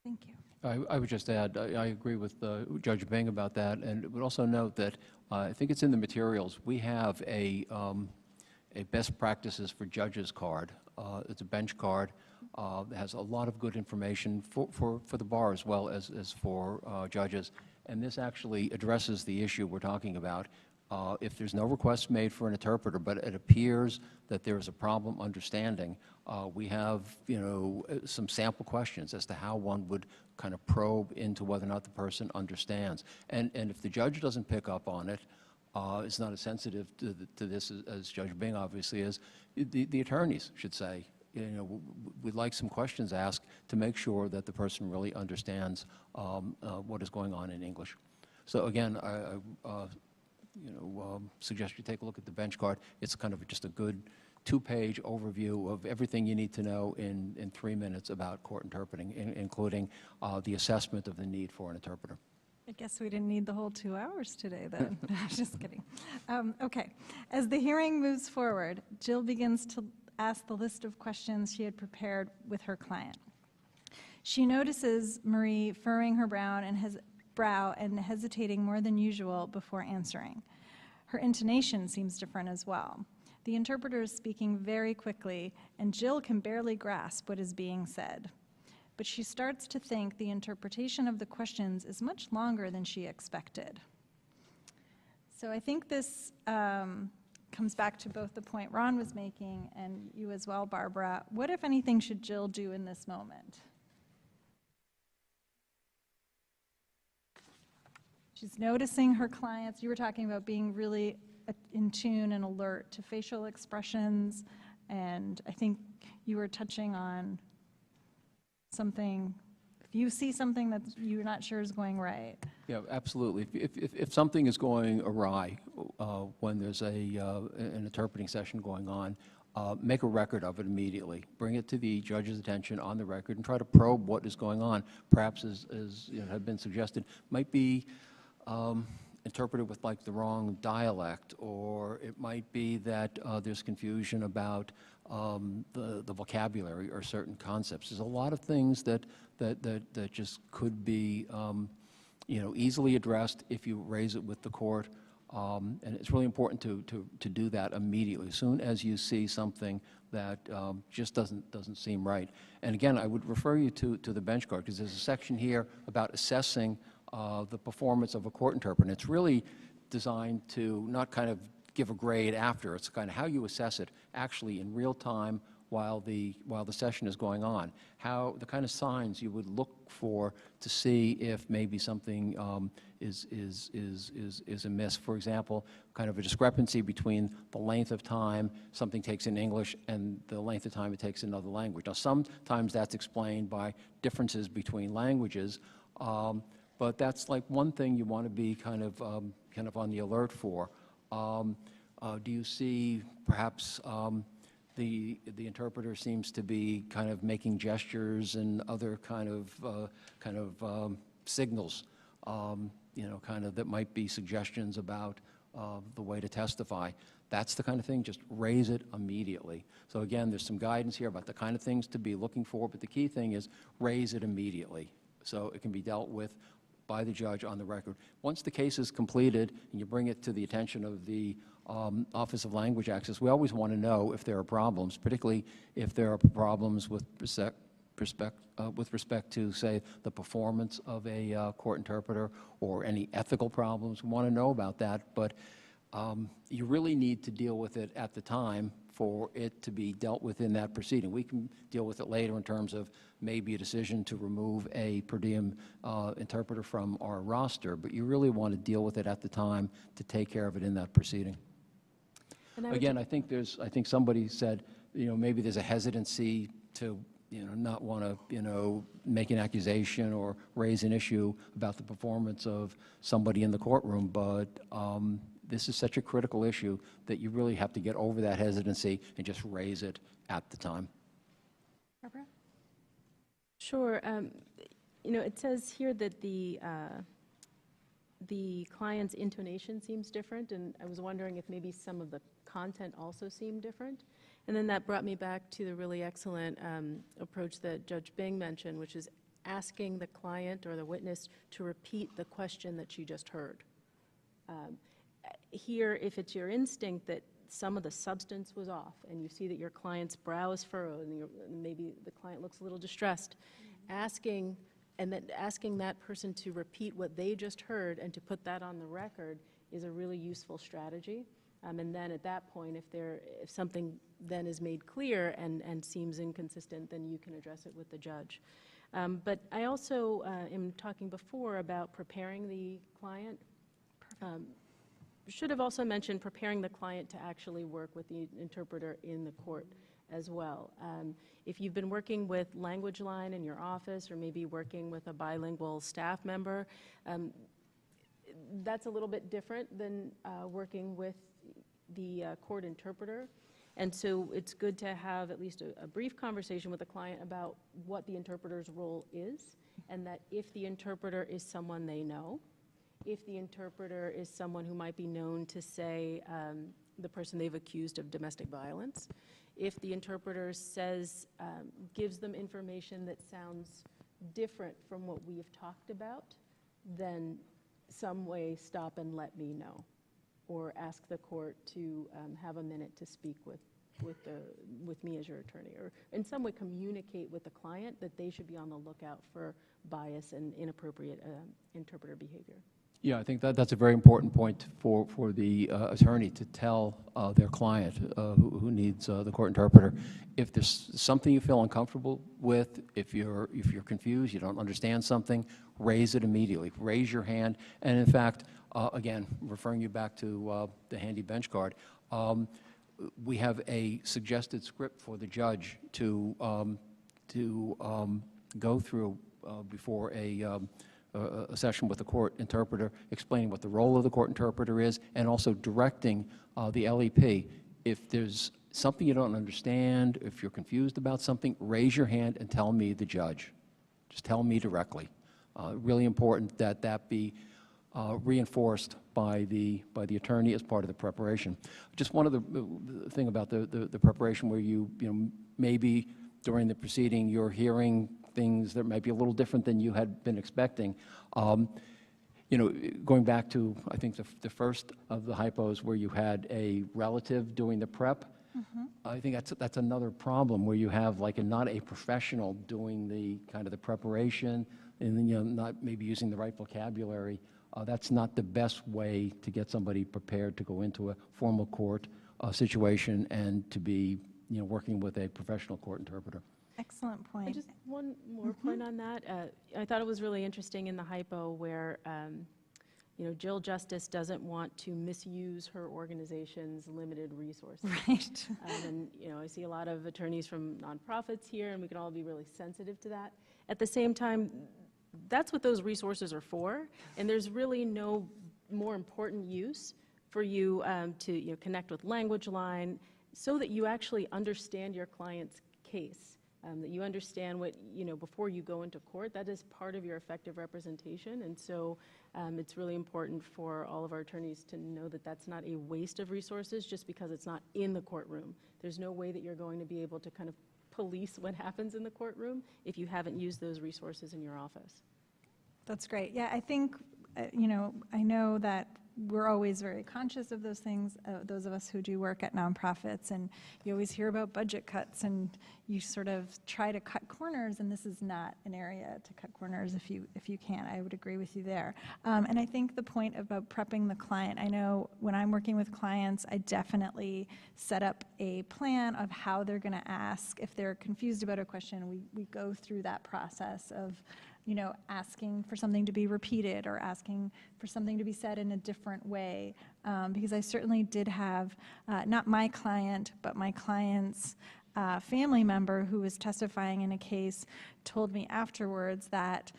Thank you. I would just add, I agree with Judge Bing about that, and would also note that I think it's in the materials. We have a best practices for judges card. It's a bench card that has a lot of good information for the bar as well as for judges. And this actually addresses the issue we're talking about. If there's no request made for an interpreter, but it appears that there is a problem understanding, we have, some sample questions as to how one would kind of probe into whether or not the person understands. And if the judge doesn't pick up on it, is not as sensitive to this as Judge Bing obviously is, the attorneys should say, we'd like some questions asked to make sure that the person really understands what is going on in English. So again, I suggest you take a look at the bench card. It's kind of just a good two-page overview of everything you need to know in 3 minutes about court interpreting, including the assessment of the need for an interpreter. I guess we didn't need the whole 2 hours today, then. Just kidding. Okay. As the hearing moves forward, Jill begins to ask the list of questions she had prepared with her client. She notices Marie furrowing her brow and hesitating more than usual before answering. Her intonation seems different as well. The interpreter is speaking very quickly, and Jill can barely grasp what is being said. But she starts to think the interpretation of the questions is much longer than she expected. So I think this comes back to both the point Ron was making and you as well, Barbara. What, if anything, should Jill do in this moment? She's noticing her clients. You were talking about being really in tune and alert to facial expressions, and I think you were touching on something. If you see something that you're not sure is going right. Yeah, absolutely. If something is going awry when there's an interpreting session going on, make a record of it immediately. Bring it to the judge's attention on the record and try to probe what is going on. Perhaps, as had been suggested, might be interpreted with like the wrong dialect, or it might be that there's confusion about the vocabulary or certain concepts. There's a lot of things that just could be easily addressed if you raise it with the court, and it's really important to do that immediately as soon as you see something that just doesn't seem right. And again, I would refer you to the bench card, because there's a section here about assessing the performance of a court interpreter. And it's really designed to not kind of give a grade after. It's kind of how you assess it actually in real time while the session is going on. How the kind of signs you would look for to see if maybe something is amiss. For example, kind of a discrepancy between the length of time something takes in English and the length of time it takes in another language. Now, sometimes that's explained by differences between languages. But that's like one thing you want to be kind of on the alert for. Do you see perhaps the interpreter seems to be kind of making gestures and other kind of signals, kind of that might be suggestions about the way to testify? That's the kind of thing, just raise it immediately. So again, there's some guidance here about the kind of things to be looking for, but the key thing is raise it immediately so it can be dealt with by the judge on the record. Once the case is completed and you bring it to the attention of the Office of Language Access, we always want to know if there are problems, particularly if there are problems with respect to, say, the performance of a court interpreter or any ethical problems. We want to know about that, but you really need to deal with it at the time for it to be dealt with in that proceeding. We can deal with it later in terms of maybe a decision to remove a per diem interpreter from our roster, but you really want to deal with it at the time to take care of it in that proceeding. Again, I think somebody said, maybe there's a hesitancy to, not want to, make an accusation or raise an issue about the performance of somebody in the courtroom, but this is such a critical issue that you really have to get over that hesitancy and just raise it at the time. Barbara? Sure. It says here that the client's intonation seems different, and I was wondering if maybe some of the content also seemed different. And then that brought me back to the really excellent approach that Judge Bing mentioned, which is asking the client or the witness to repeat the question that you just heard. Here, if it's your instinct that some of the substance was off and you see that your client's brow is furrowed and maybe the client looks a little distressed, asking And then asking that person to repeat what they just heard and to put that on the record is a really useful strategy. And then at that point, if something then is made clear and seems inconsistent, then you can address it with the judge. But I also am talking before about preparing the client. Should have also mentioned preparing the client to actually work with the interpreter in the court as well. If you've been working with Language Line in your office or maybe working with a bilingual staff member, that's a little bit different than working with the court interpreter. And so it's good to have at least a brief conversation with the client about what the interpreter's role is, and that if the interpreter is someone they know, if the interpreter is someone who might be known to say the person they've accused of domestic violence, if the interpreter says, gives them information that sounds different from what we have talked about, then some way stop and let me know, or ask the court to have a minute to speak with me as your attorney, or in some way communicate with the client that they should be on the lookout for bias and inappropriate interpreter behavior. Yeah, I think that's a very important point for the attorney to tell their client who needs the court interpreter. If there's something you feel uncomfortable with, if you're confused, you don't understand something, raise it immediately. Raise your hand. And in fact, again, referring you back to the handy bench card, we have a suggested script for the judge to go through before a session with the court interpreter, explaining what the role of the court interpreter is, and also directing the LEP. If there's something you don't understand, if you're confused about something, raise your hand and tell me, the judge. Just tell me directly. Really important that that be reinforced by the attorney as part of the preparation. Just one other thing about the preparation, where you know, maybe during the proceeding you're hearing things that might be a little different than you had been expecting. You know, going back to, I think, the first of the hypos where you had a relative doing the prep, I think that's another problem, where you have not a professional doing the kind of the preparation, and then, you know, not maybe using the right vocabulary. That's not the best way to get somebody prepared to go into a formal court situation and to be, you know, working with a professional court interpreter. Excellent point. Just one more point on that. I thought it was really interesting in the hypo where, you know, Jill Justice doesn't want to misuse her organization's limited resources. Right. And, you know, I see a lot of attorneys from nonprofits here, and we can all be really sensitive to that. At the same time, that's what those resources are for, and there's really no more important use for you to, you know, connect with Language Line so that you actually understand your client's case. That you understand what, you know, before you go into court. That is part of your effective representation, and so it's really important for all of our attorneys to know that that's not a waste of resources just because it's not in the courtroom. There's no way that you're going to be able to kind of police what happens in the courtroom if you haven't used those resources in your office. That's great. Yeah, I think, you know, I know that we're always very conscious of those things, those of us who do work at nonprofits, and you always hear about budget cuts, and you sort of try to cut corners, and this is not an area to cut corners if you can. I would agree with you there. And I think the point about prepping the client, I know when I'm working with clients, I definitely set up a plan of how they're going to ask. If they're confused about a question, we go through that process of, you know, asking for something to be repeated or asking for something to be said in a different way. Because I certainly did have, not my client, but my client's family member who was testifying in a case told me afterwards that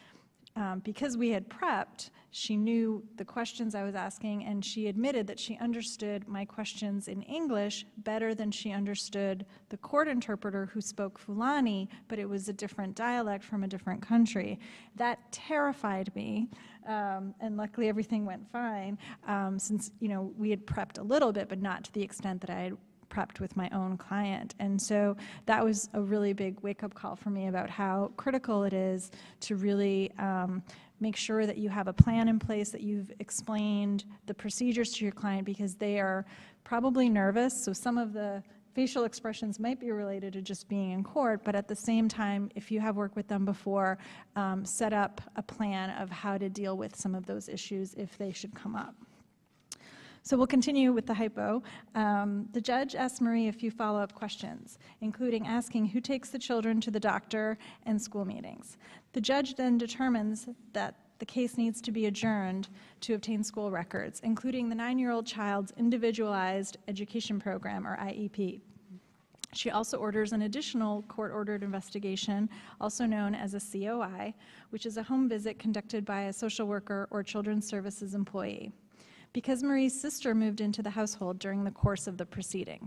because we had prepped, she knew the questions I was asking, and she admitted that she understood my questions in English better than she understood the court interpreter who spoke Fulani, but it was a different dialect from a different country. That terrified me, and luckily everything went fine, since, you know, we had prepped a little bit, but not to the extent that I had prepped with my own client. And so that was a really big wake-up call for me about how critical it is to really make sure that you have a plan in place, that you've explained the procedures to your client, because they are probably nervous. So some of the facial expressions might be related to just being in court, but at the same time, if you have worked with them before, set up a plan of how to deal with some of those issues if they should come up. So we'll continue with the hypo. The judge asked Marie a few follow-up questions, including asking who takes the children to the doctor and school meetings. The judge then determines that the case needs to be adjourned to obtain school records, including the 9-year-old child's Individualized Education Program, or IEP. She also orders an additional court-ordered investigation, also known as a COI, which is a home visit conducted by a social worker or children's services employee, because Marie's sister moved into the household during the course of the proceeding.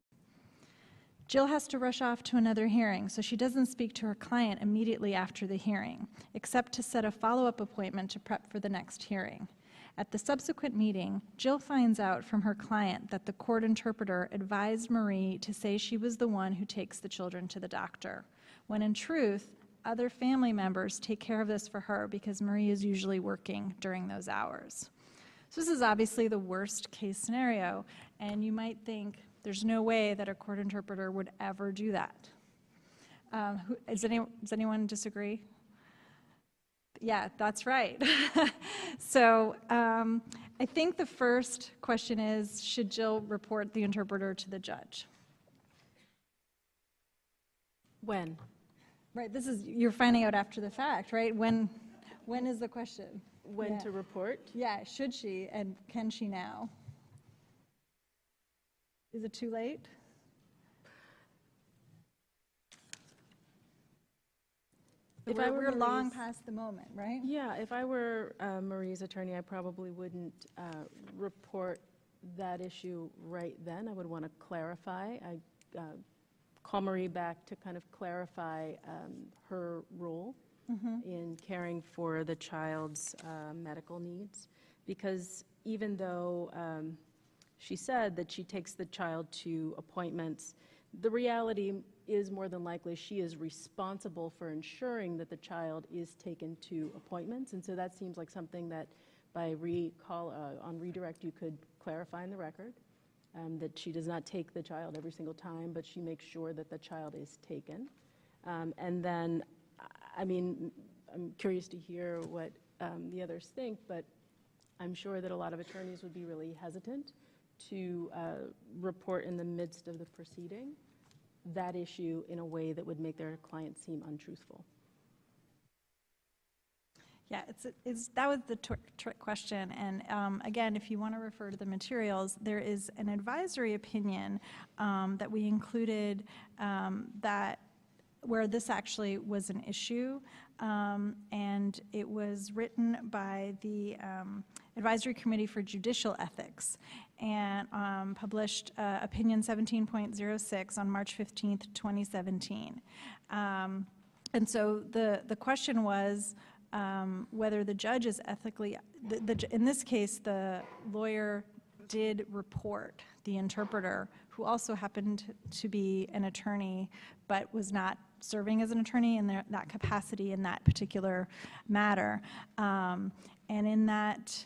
Jill has to rush off to another hearing, so she doesn't speak to her client immediately after the hearing, except to set a follow-up appointment to prep for the next hearing. At the subsequent meeting, Jill finds out from her client that the court interpreter advised Marie to say she was the one who takes the children to the doctor, when in truth, other family members take care of this for her because Marie is usually working during those hours. So this is obviously the worst case scenario, and you might think there's no way that a court interpreter would ever do that. Does anyone disagree? Yeah, that's right. So I think the first question is, should Jill report the interpreter to the judge? When? Right, you're finding out after the fact, right? When is the question? When to report? Yeah, should she, and can she now? Is it too late? We're long past the moment, right? Yeah, if I were Marie's attorney, I probably wouldn't report that issue right then. I would want to clarify. I call Marie back to kind of clarify her role in caring for the child's medical needs, because even though she said that she takes the child to appointments, the reality is more than likely she is responsible for ensuring that the child is taken to appointments, and so that seems like something that by on redirect you could clarify in the record, that she does not take the child every single time, but she makes sure that the child is taken. And then, I mean, I'm curious to hear what the others think, but I'm sure that a lot of attorneys would be really hesitant to report in the midst of the proceeding that issue in a way that would make their client seem untruthful. Yeah, that was the trick question. And again, if you want to refer to the materials, there is an advisory opinion that we included where this actually was an issue, and it was written by the Advisory Committee for Judicial Ethics, and published opinion 17.06 on March 15th, 2017. And so the question was whether the judge is ethically, in this case, the lawyer did report the interpreter, who also happened to be an attorney, but was not serving as an attorney in that capacity in that particular matter. And in that,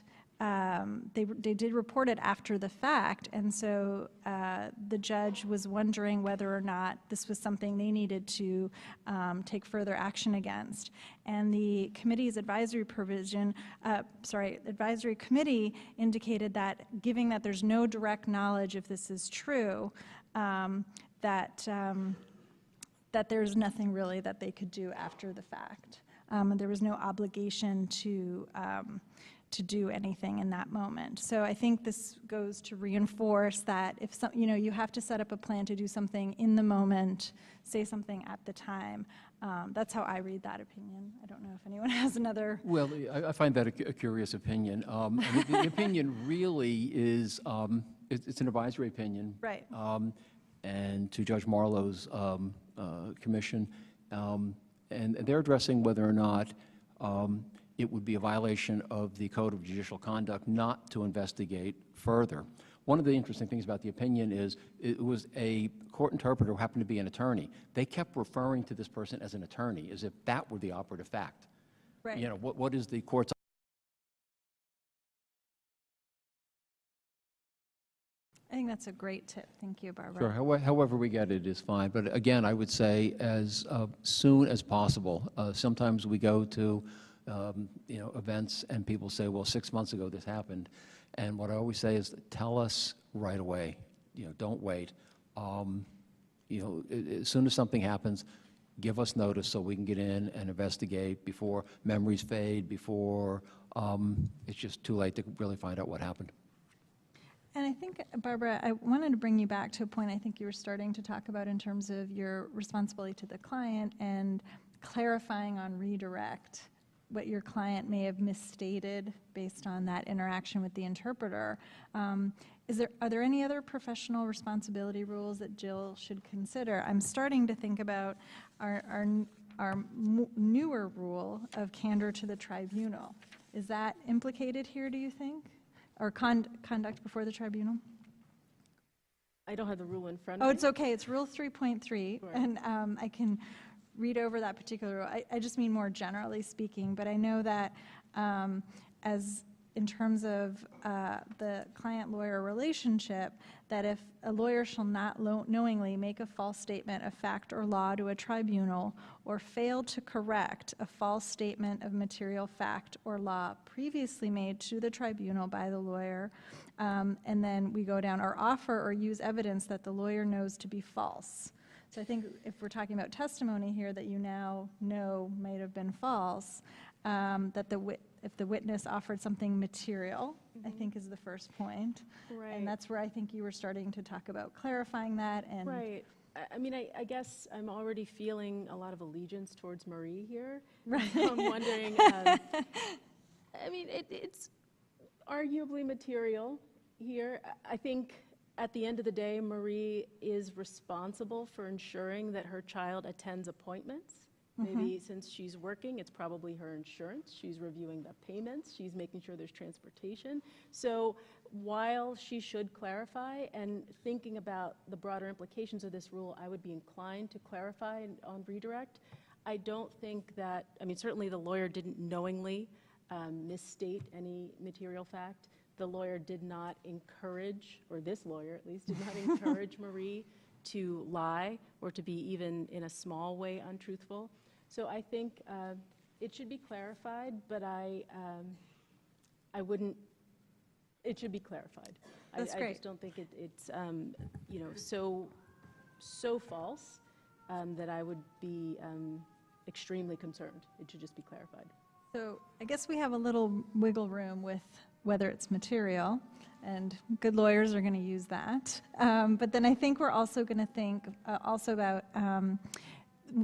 they did report it after the fact, and so the judge was wondering whether or not this was something they needed to take further action against. And the committee's advisory advisory committee indicated that, given that there's no direct knowledge if this is true, that there's nothing really that they could do after the fact. There was no obligation to do anything in that moment. So I think this goes to reinforce that if you have to set up a plan to do something in the moment, say something at the time. That's how I read that opinion. I don't know if anyone has another. Well, I find that a curious opinion. I mean, the opinion really is, it's an advisory opinion. Right. And to Judge Marlowe's commission, and they're addressing whether or not it would be a violation of the Code of Judicial Conduct not to investigate further. One of the interesting things about the opinion is it was a court interpreter who happened to be an attorney. They kept referring to this person as an attorney, as if that were the operative fact. Right. You know, what is the court's I think that's a great tip. Thank you, Barbara. Sure, however we get it is fine. But again, I would say as soon as possible. Sometimes we go to events and people say, well, 6 months ago this happened. And what I always say is tell us right away. Don't wait. As soon as something happens, give us notice so we can get in and investigate before memories fade, before it's just too late to really find out what happened. And I think, Barbara, I wanted to bring you back to a point I think you were starting to talk about in terms of your responsibility to the client and clarifying on redirect what your client may have misstated based on that interaction with the interpreter. Are there any other professional responsibility rules that Jill should consider? I'm starting to think about our newer rule of candor to the tribunal. Is that implicated here, do you think? Or conduct before the tribunal? I don't have the rule in front of me. Oh, it's okay. It's Rule 3.3, Sure. and I can read over that particular rule. I just mean more generally speaking, but I know that as in terms of the client-lawyer relationship, that if a lawyer shall not knowingly make a false statement of fact or law to a tribunal or fail to correct a false statement of material fact or law previously made to the tribunal by the lawyer, and then we go down, or offer or use evidence that the lawyer knows to be false. So I think if we're talking about testimony here that you now know might have been false, that if the witness offered something material, I think is the first point. Right. And that's where I think you were starting to talk about clarifying that. And Right. I mean, I guess I'm already feeling a lot of allegiance towards Marie here. Right. I'm wondering, I mean, it's arguably material here. I think at the end of the day, Marie is responsible for ensuring that her child attends appointments. Maybe since she's working, it's probably her insurance. She's reviewing the payments. She's making sure there's transportation. So while she should clarify and thinking about the broader implications of this rule, I would be inclined to clarify on redirect. I don't think that, I mean, certainly the lawyer didn't knowingly misstate any material fact. The lawyer did not encourage, or this lawyer at least, did not encourage Marie to lie or to be even in a small way untruthful. So I think it should be clarified, but I wouldn't, it should be clarified. That's I great. just don't think it's so false that I would be extremely concerned. It should just be clarified. so I guess we have a little wiggle room with whether it's material, and good lawyers are going to use that. But then I think we're also going to think also about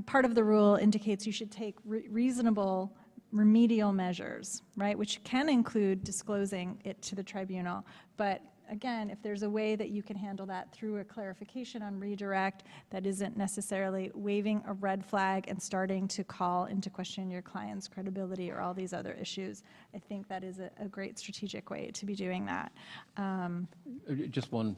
part of the rule indicates you should take reasonable remedial measures, right, which can include disclosing it to the tribunal. But again, if there's a way that you can handle that through a clarification on redirect that isn't necessarily waving a red flag and starting to call into question your client's credibility or all these other issues, I think that is a great strategic way to be doing that. Just one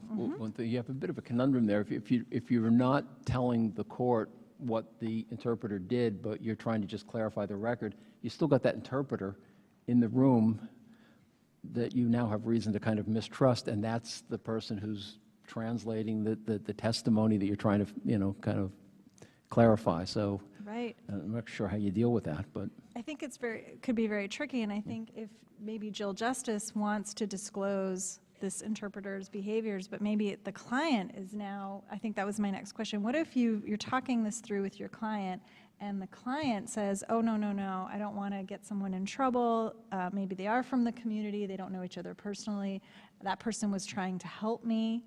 thing. You have a bit of a conundrum there. If you're not telling the court what the interpreter did, but you're trying to just clarify the record, you still got that interpreter in the room that you now have reason to kind of mistrust, and that's the person who's translating the testimony that you're trying to, kind of clarify. So Right. I'm not sure how you deal with that, but I think it could be very tricky, and I think if maybe Jill Justice wants to disclose this interpreter's behaviors, but maybe the client is now, I think that was my next question. What if you're talking this through with your client and the client says, oh, no, I don't want to get someone in trouble. Maybe they are from the community. They don't know each other personally. That person was trying to help me.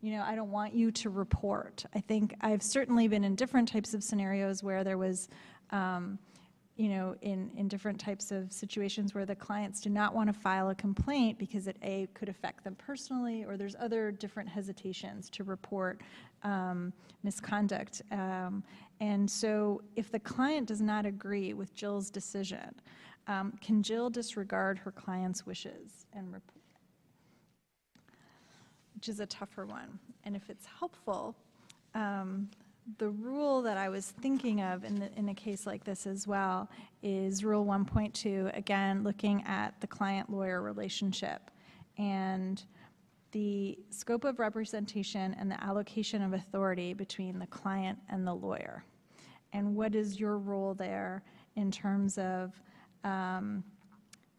I don't want you to report. I think I've certainly been in different types of scenarios where there was in different types of situations where the clients do not want to file a complaint because it, A, could affect them personally, or there's other different hesitations to report misconduct. And so if the client does not agree with Jill's decision, can Jill disregard her client's wishes and report? Which is a tougher one. And if it's helpful, the rule that I was thinking of in a case like this as well is Rule 1.2, again, looking at the client-lawyer relationship. And the scope of representation and the allocation of authority between the client and the lawyer. And what is your role there in terms of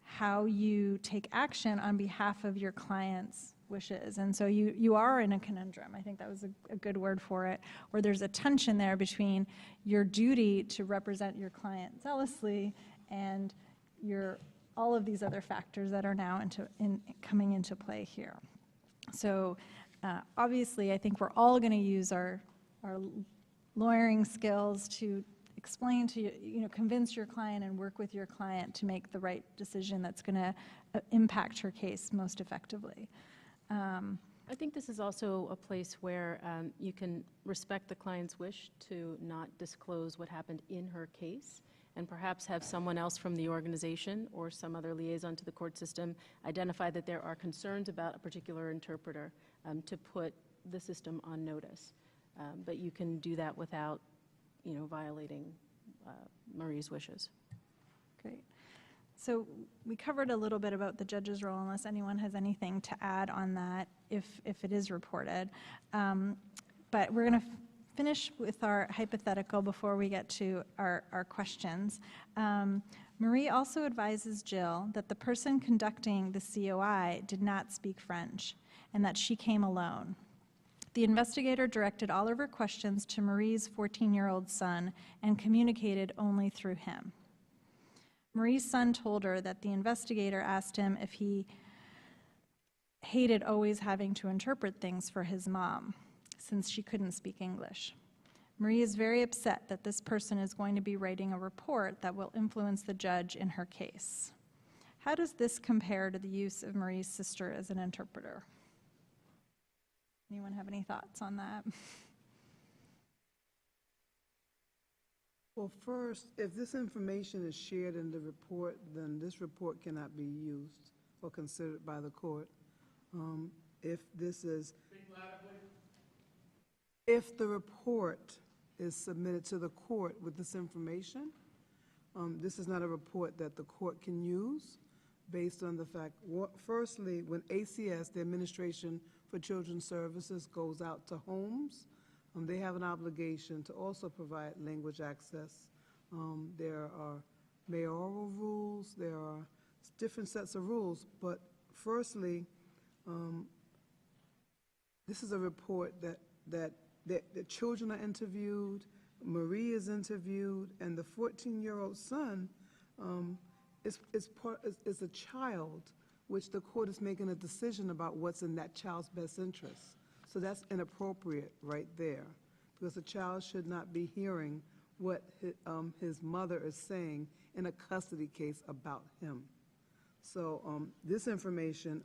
how you take action on behalf of your client's wishes? And so you are in a conundrum. I think that was a good word for it, where there's a tension there between your duty to represent your client zealously and all of these other factors that are now coming into play here. So obviously, I think we're all going to use our lawyering skills to explain to you, convince your client and work with your client to make the right decision that's going to impact her case most effectively. I think this is also a place where you can respect the client's wish to not disclose what happened in her case, and perhaps have someone else from the organization or some other liaison to the court system identify that there are concerns about a particular interpreter to put the system on notice. But you can do that without, violating Marie's wishes. Great. So we covered a little bit about the judge's role, unless anyone has anything to add on that, if it is reported. But we're going to finish with our hypothetical before we get to our questions. Marie also advises Jill that the person conducting the COI did not speak French and that she came alone. The investigator directed all of her questions to Marie's 14-year-old son and communicated only through him. Marie's son told her that the investigator asked him if he hated always having to interpret things for his mom, since she couldn't speak English. Marie is very upset that this person is going to be writing a report that will influence the judge in her case. How does this compare to the use of Marie's sister as an interpreter? Anyone have any thoughts on that? Well, first, if this information is shared in the report, then this report cannot be used or considered by the court. If the report is submitted to the court with this information, this is not a report that the court can use based on the fact, firstly, when ACS, the Administration for Children's Services, goes out to homes, they have an obligation to also provide language access. There are mayoral rules, there are different sets of rules, but firstly, this is a report that the children are interviewed, Marie is interviewed, and the 14-year-old son is a child, which the court is making a decision about what's in that child's best interest. So that's inappropriate right there, because a child should not be hearing what his mother is saying in a custody case about him. So this information,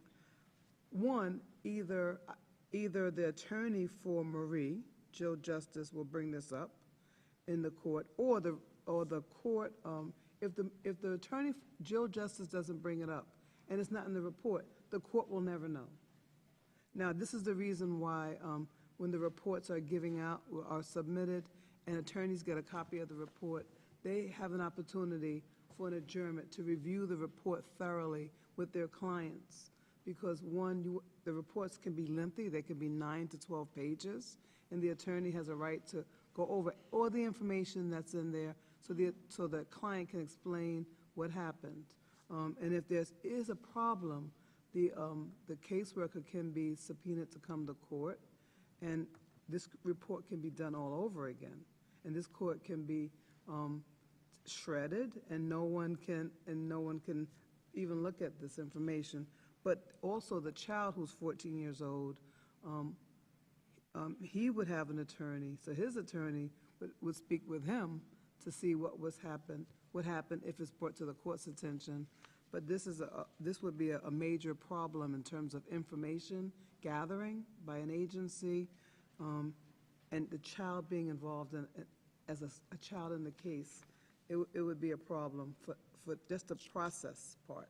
one, either the attorney for Marie, Jill Justice, will bring this up in the court, or the court, if the attorney, Jill Justice, doesn't bring it up and it's not in the report, the court will never know. Now, this is the reason why when the reports are submitted and attorneys get a copy of the report, they have an opportunity for an adjournment to review the report thoroughly with their clients. Because one, the reports can be lengthy, they can be 9 to 12 pages, and the attorney has a right to go over all the information that's in there so the client can explain what happened. And if there is a problem, the caseworker can be subpoenaed to come to court, and this report can be done all over again. And this court can be shredded, and no one can even look at this information. But also the child who's 14 years old, he would have an attorney, so his attorney would speak with him to see what happened if it's brought to the court's attention. But this would be a major problem in terms of information gathering by an agency, and the child being involved as a child in the case. It would be a problem for just the process part.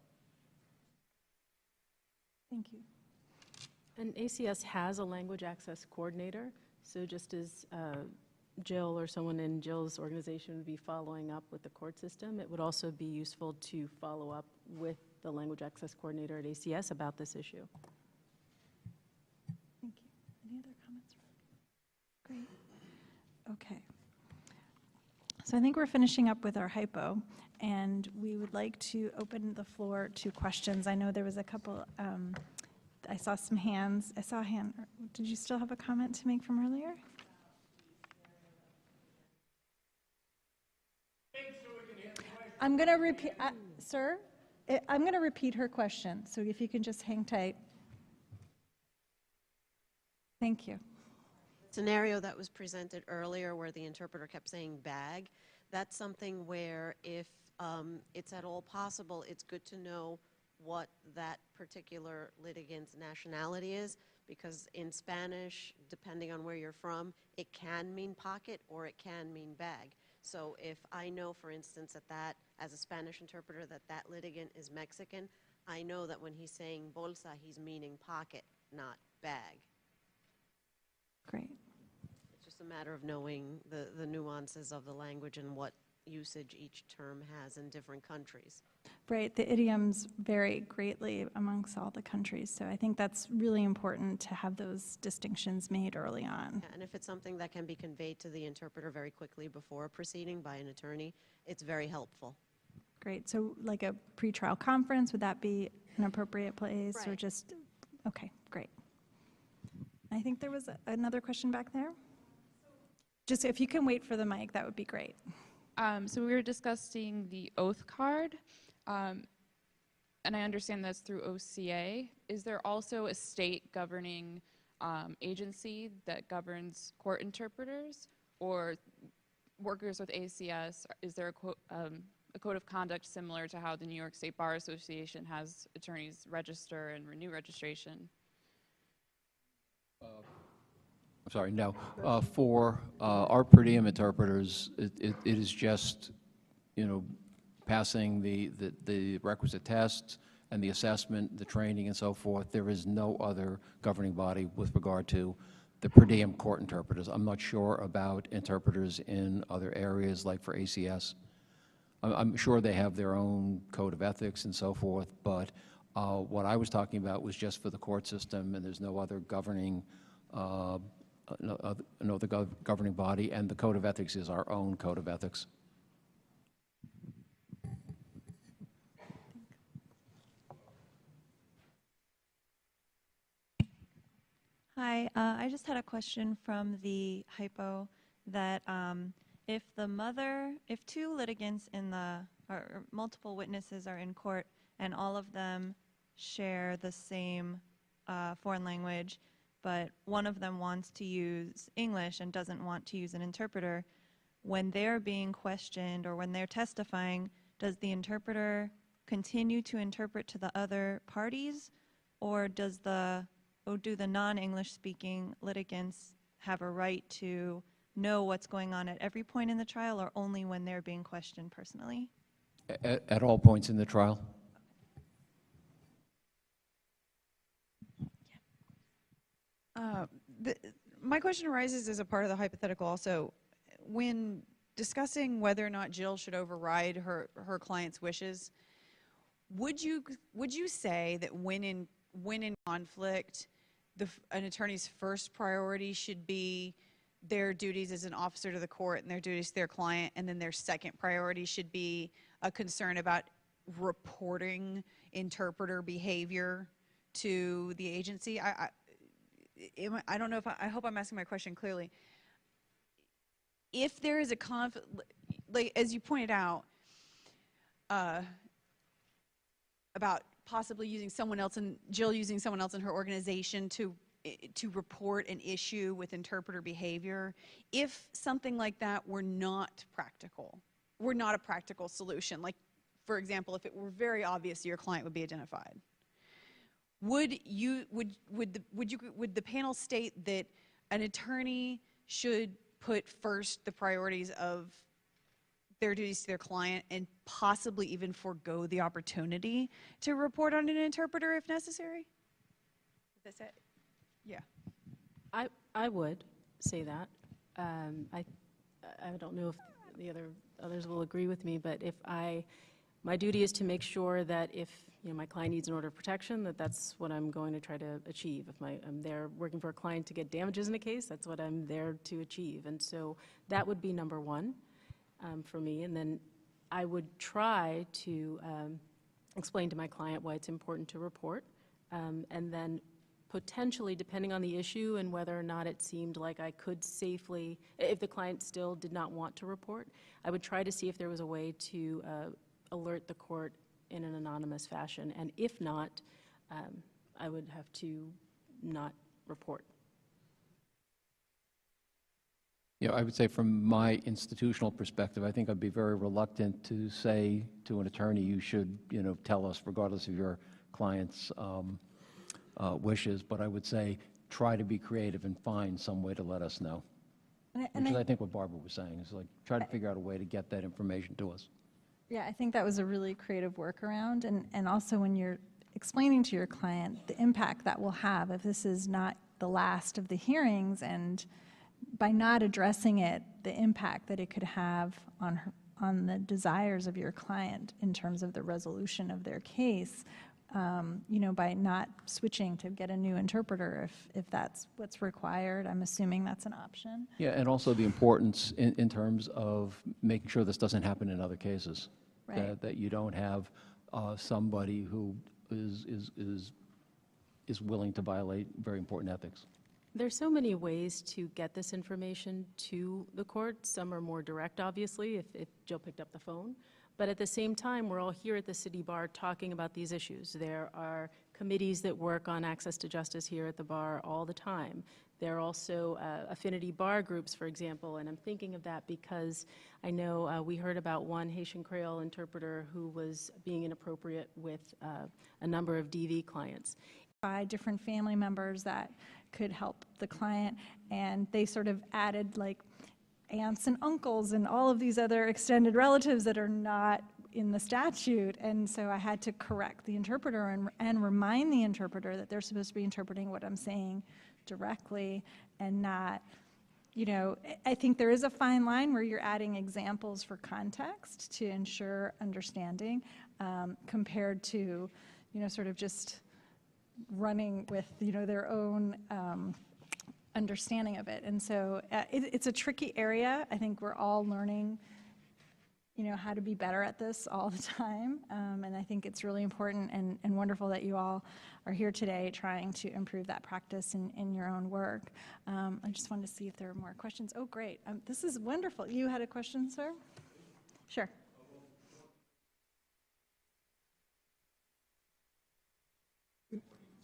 Thank you. And ACS has a language access coordinator, so just as Jill or someone in Jill's organization would be following up with the court system, it would also be useful to follow up with the language access coordinator at ACS about this issue. Great. Okay. So I think we're finishing up with our hypo, and we would like to open the floor to questions. I know there was a couple, I saw some hands. I saw a hand. Did you still have a comment to make from earlier? I'm going to repeat, sir, I'm going to repeat her question, so if you can just hang tight. Thank you. Scenario that was presented earlier where the interpreter kept saying bag, that's something where if it's at all possible, it's good to know what that particular litigant's nationality is, because in Spanish, depending on where you're from, it can mean pocket or it can mean bag. So if I know, for instance, that as a Spanish interpreter, that litigant is Mexican, I know that when he's saying bolsa, he's meaning pocket, not bag. Great. It's just a matter of knowing the nuances of the language and what usage each term has in different countries. Right, the idioms vary greatly amongst all the countries, so I think that's really important to have those distinctions made early on. Yeah, and if it's something that can be conveyed to the interpreter very quickly before a proceeding by an attorney, it's very helpful. Great, so like a pretrial conference, would that be an appropriate place? Or Right. just, okay, great. I think there was another question back there. Just if you can wait for the mic, that would be great. So we were discussing the oath card, and I understand that's through OCA. Is there also a state governing agency that governs court interpreters or workers with ACS? Is there a code of conduct similar to how the New York State Bar Association has attorneys register and renew registration? I'm sorry, no. For our per diem interpreters, it is just, passing the requisite tests and the assessment, the training and so forth. There is no other governing body with regard to the per diem court interpreters. I'm not sure about interpreters in other areas, like for ACS. I'm sure they have their own code of ethics and so forth, but what I was talking about was just for the court system, and there's no other governing governing body, and the code of ethics is our own code of ethics. Hi, I just had a question from the hypo that if two litigants or multiple witnesses are in court and all of them share the same foreign language, but one of them wants to use English and doesn't want to use an interpreter, when they're being questioned or when they're testifying, does the interpreter continue to interpret to the other parties, or do the non-English speaking litigants have a right to know what's going on at every point in the trial, or only when they're being questioned personally? At all points in the trial. My question arises as a part of the hypothetical also. When discussing whether or not Jill should override her client's wishes, would you say that when in conflict, an attorney's first priority should be their duties as an officer to the court and their duties to their client, and then their second priority should be a concern about reporting interpreter behavior to the agency? I don't know if I hope I'm asking my question clearly. If there is a conflict, like as you pointed out, about possibly using someone else, and Jill using someone else in her organization to report an issue with interpreter behavior, if something like that were not practical, were not a practical solution, like for example, if it were very obvious your client would be identified, would the panel state that an attorney should put first the priorities of their duties to their client and possibly even forego the opportunity to report on an interpreter if necessary? That's it. Yeah. I would say that. I don't know if the others will agree with me, but if I my duty is to make sure that if my client needs an order of protection, that's what I'm going to try to achieve. If I'm there working for a client to get damages in a case, that's what I'm there to achieve. And so that would be number one for me. And then I would try to explain to my client why it's important to report. And then potentially, depending on the issue and whether or not it seemed like I could safely, if the client still did not want to report, I would try to see if there was a way to alert the court in an anonymous fashion. And if not, I would have to not report. Yeah, I would say from my institutional perspective, I think I'd be very reluctant to say to an attorney, you should, tell us regardless of your client's wishes. But I would say try to be creative and find some way to let us know. Which is, I think, what Barbara was saying, is like try to figure out a way to get that information to us. Yeah, I think that was a really creative workaround. And also when you're explaining to your client the impact that will have if this is not the last of the hearings, and by not addressing it, the impact that it could have on the desires of your client in terms of the resolution of their case, by not switching to get a new interpreter if that's what's required. I'm assuming that's an option. Yeah, and also the importance in terms of making sure this doesn't happen in other cases. Right. That you don't have somebody who is willing to violate very important ethics. There's so many ways to get this information to the court. Some are more direct, obviously, if Jill picked up the phone. But at the same time, we're all here at the City Bar talking about these issues. There are committees that work on access to justice here at the bar all the time. There are also affinity bar groups, for example, and I'm thinking of that because I know we heard about one Haitian Creole interpreter who was being inappropriate with a number of DV clients. By different family members that could help the client, and they sort of added like aunts and uncles and all of these other extended relatives that are not in the statute. And so I had to correct the interpreter and remind the interpreter that they're supposed to be interpreting what I'm saying directly and not, I think there is a fine line where you're adding examples for context to ensure understanding compared to, sort of just running with, their own understanding of it. And so it's a tricky area. I think we're all learning, how to be better at this all the time. And I think it's really important and wonderful that you all are here today trying to improve that practice in your own work. I just wanted to see if there are more questions. Oh, great. This is wonderful. You had a question, sir? Sure.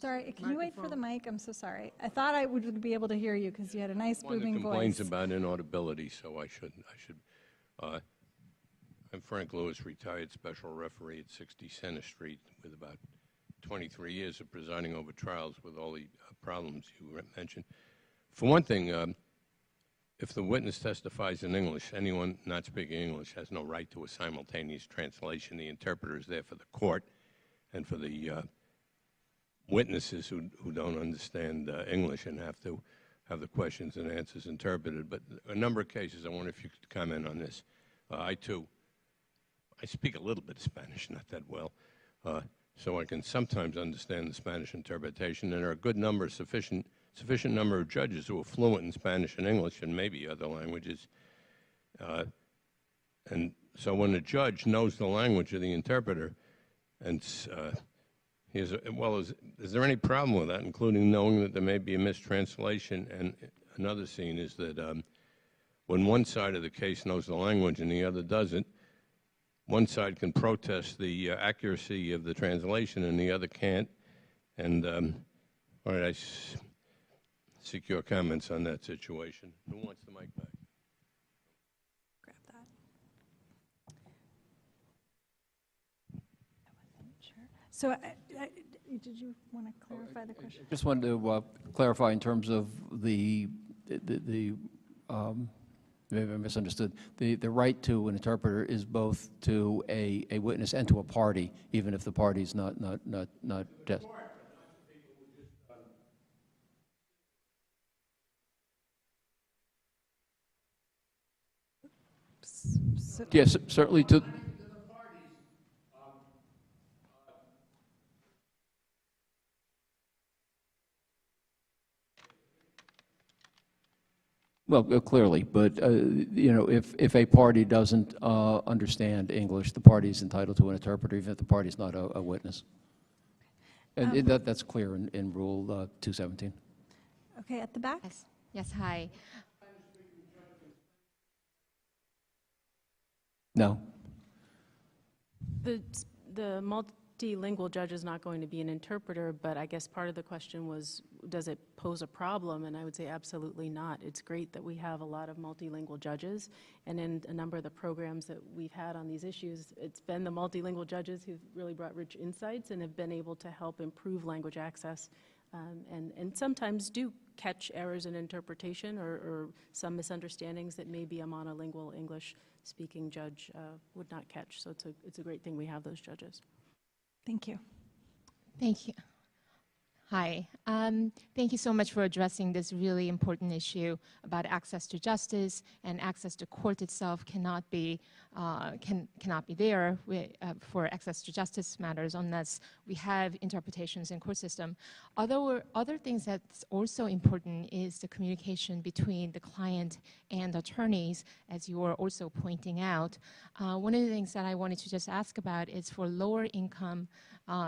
Sorry, can you wait for the mic? I'm so sorry. I thought I would be able to hear you because you had a nice booming voice. One that complains about inaudibility, so I should. I'm Frank Lewis, retired special referee at 60 Center Street with about 23 years of presiding over trials with all the problems you mentioned. For one thing, if the witness testifies in English, anyone not speaking English has no right to a simultaneous translation. The interpreter is there for the court and for the witnesses who don't understand English and have to have the questions and answers interpreted. But a number of cases, I wonder if you could comment on this. I speak a little bit of Spanish, not that well, so I can sometimes understand the Spanish interpretation, and there are a good number, sufficient number of judges who are fluent in Spanish and English and maybe other languages. And so when a judge knows the language of the interpreter, and is there any problem with that, including knowing that there may be a mistranslation? And another scene is that when one side of the case knows the language and the other doesn't, one side can protest the accuracy of the translation and the other can't. And all right, I seek your comments on that situation. Who wants the mic back? Grab that. I wasn't sure. So did you want to clarify the question? Just wanted to clarify in terms of the maybe I misunderstood. The right to an interpreter is both to a witness and to a party, even if the party's not just. Yes, certainly to. Well, clearly, but, you know, if a party doesn't understand English, the party is entitled to an interpreter, even if the party is not a witness. And that's clear in Rule 217. Okay, at the back? Yes, yes, hi. No. The multilingual judge is not going to be an interpreter, but I guess part of the question was, does it pose a problem? And I would say absolutely not. It's great that we have a lot of multilingual judges, and in a number of the programs that we've had on these issues, it's been the multilingual judges who've really brought rich insights and have been able to help improve language access, and sometimes do catch errors in interpretation or some misunderstandings that maybe a monolingual English-speaking judge would not catch. So it's a great thing we have those judges. Thank you. Thank you. Hi. Thank you so much for addressing this really important issue about access to justice, and access to court itself cannot be there for access to justice matters unless we have interpretations in court system. Other things that's also important is the communication between the client and attorneys, as you were also pointing out. One of the things that I wanted to just ask about is for lower income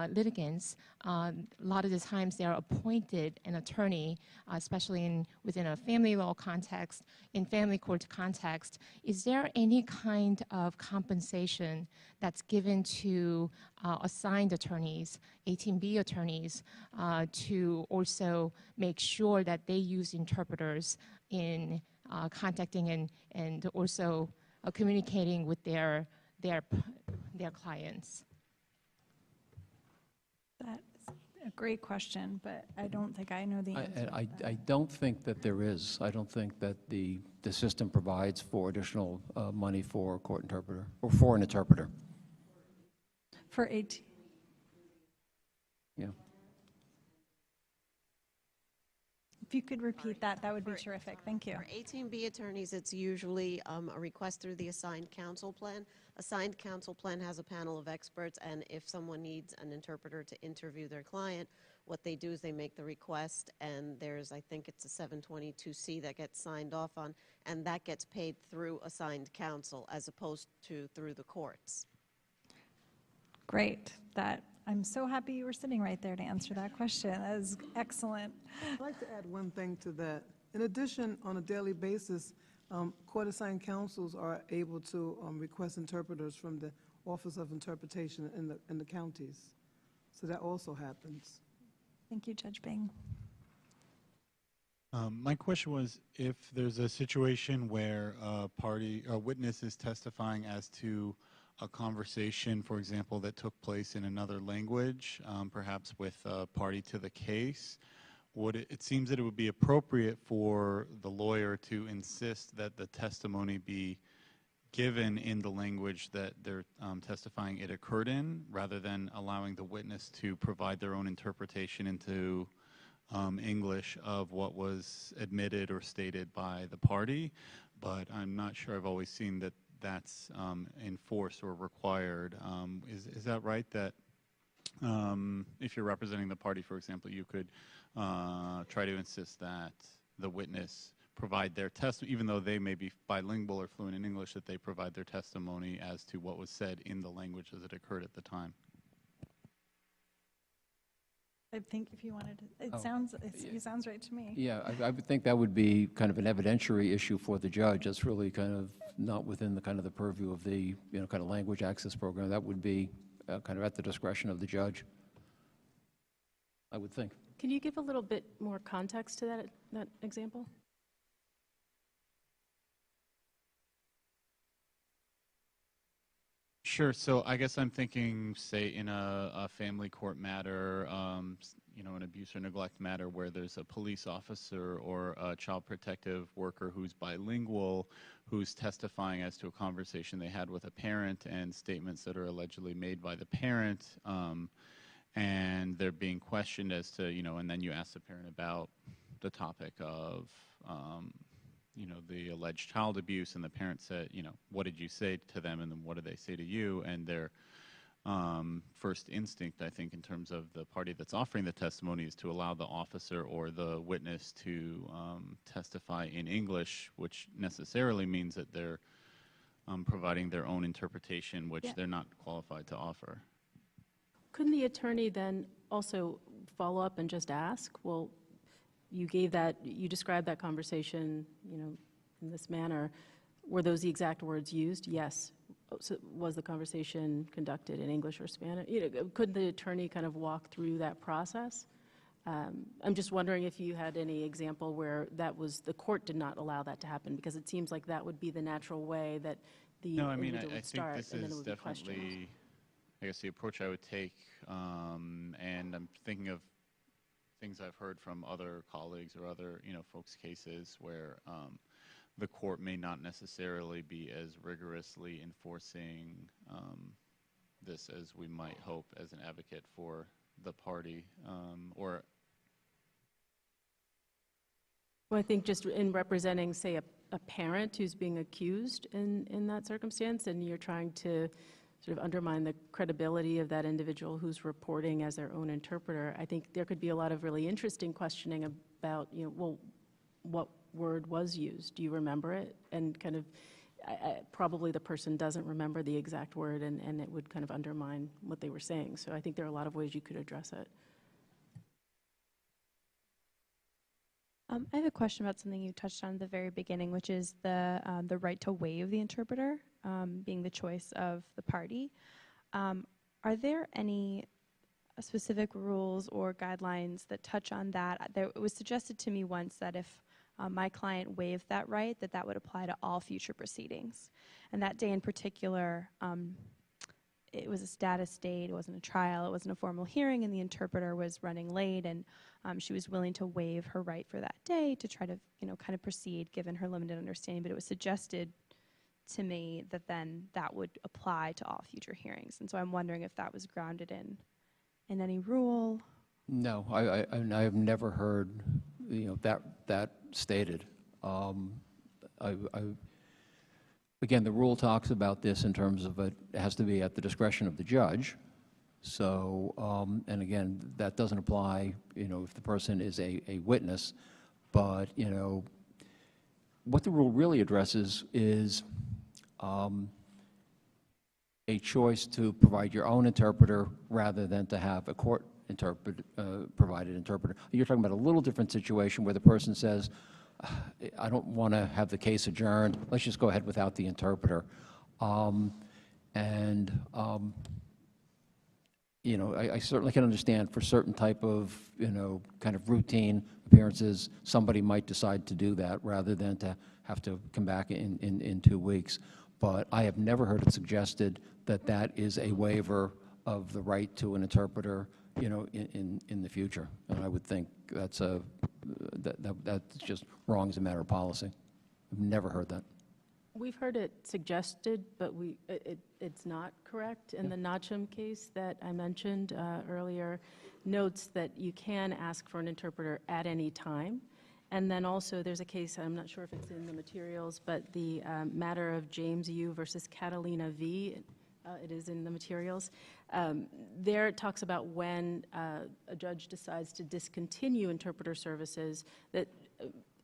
litigants. A lot of the times they are appointed an attorney, especially within a family law context, in family court context. Is there any kind of compensation that's given to assigned attorneys, 18B attorneys, to also make sure that they use interpreters in contacting and also communicating with their clients? That's a great question, but I don't think I know the answer. I don't think that there is. I don't think that the system provides for additional money for a court interpreter, or for an interpreter. For 18. Yeah. If you could repeat that, that would be terrific. Thank you. For 18B attorneys, it's usually a request through the assigned counsel plan. Assigned counsel plan has a panel of experts, and if someone needs an interpreter to interview their client, what they do is they make the request, and there's, I think it's a 722C that gets signed off on, and that gets paid through assigned counsel as opposed to through the courts. Great. I'm so happy you were sitting right there to answer that question. That is excellent. I'd like to add one thing to that. In addition, on a daily basis, court-assigned counsels are able to request interpreters from the Office of Interpretation in the counties. So that also happens. Thank you, Judge Bing. My question was, if there's a situation where a witness is testifying as to a conversation, for example, that took place in another language, perhaps with a party to the case, it seems that it would be appropriate for the lawyer to insist that the testimony be given in the language that they're testifying it occurred in, rather than allowing the witness to provide their own interpretation into English of what was admitted or stated by the party. But I'm not sure I've always seen that that's enforced or required. Is that right, that if you're representing the party, for example, you could try to insist that the witness provide their testimony, even though they may be bilingual or fluent in English, that they provide their testimony as to what was said in the language as it occurred at the time? I think if you wanted to, it sounds right to me. Yeah, I would think that would be kind of an evidentiary issue for the judge. That's really kind of not within the kind of the purview of the kind of language access program. That would be kind of at the discretion of the judge, I would think. Can you give a little bit more context to that example? Sure. So I guess I'm thinking, say, in a family court matter, an abuse or neglect matter where there's a police officer or a child protective worker who's bilingual, who's testifying as to a conversation they had with a parent and statements that are allegedly made by the parent, and they're being questioned as to, and then you ask the parent about the topic of, the alleged child abuse, and the parent said, what did you say to them, and then what did they say to you? And they're first instinct, I think, in terms of the party that's offering the testimony is to allow the officer or the witness to testify in English, which necessarily means that they're providing their own interpretation, which they're not qualified to offer. Couldn't the attorney then also follow up and just ask, well, you described that conversation, in this manner. Were those the exact words used? Yes. So was the conversation conducted in English or Spanish? Could the attorney kind of walk through that process? I'm just wondering if you had any example where the court did not allow that to happen, because it seems like that would be the natural way that the individual would start, and then it would be questioned. No, I mean, I think this is definitely, I guess, the approach I would take, and I'm thinking of things I've heard from other colleagues or other, folks' cases where the court may not necessarily be as rigorously enforcing this as we might hope as an advocate for the party, or. Well, I think just in representing, say, a parent who's being accused in that circumstance, and you're trying to sort of undermine the credibility of that individual who's reporting as their own interpreter, I think there could be a lot of really interesting questioning about, well, what word was used? Do you remember it? And kind of, probably the person doesn't remember the exact word, and it would kind of undermine what they were saying. So I think there are a lot of ways you could address it. I have a question about something you touched on at the very beginning, which is the right to waive the interpreter being the choice of the party. Are there any specific rules or guidelines that touch on that? It was suggested to me once that if my client waived that right, that would apply to all future proceedings. And that day in particular, it was a status date, it wasn't a trial, it wasn't a formal hearing, and the interpreter was running late, and she was willing to waive her right for that day to try to, kind of proceed given her limited understanding. But it was suggested to me that then that would apply to all future hearings. And so I'm wondering if that was grounded in any rule. No, I have never heard, that stated. Again, the rule talks about this in terms of it has to be at the discretion of the judge. So, and again, that doesn't apply, if the person is a witness. But, what the rule really addresses is a choice to provide your own interpreter rather than to have a court provided interpreter. You're talking about a little different situation where the person says, I don't want to have the case adjourned. Let's just go ahead without the interpreter. I certainly can understand for certain type of, kind of routine appearances, somebody might decide to do that rather than to have to come back in 2 weeks. But I have never heard it suggested that that is a waiver of the right to an interpreter, in the future. And I would think that's that's just wrong as a matter of policy. I've never heard that. We've heard it suggested, but it's not correct. And the Nachum case that I mentioned earlier notes that you can ask for an interpreter at any time. And then also there's a case, I'm not sure if it's in the materials, but the matter of James U. versus Catalina V., it is in the materials. There it talks about when a judge decides to discontinue interpreter services, that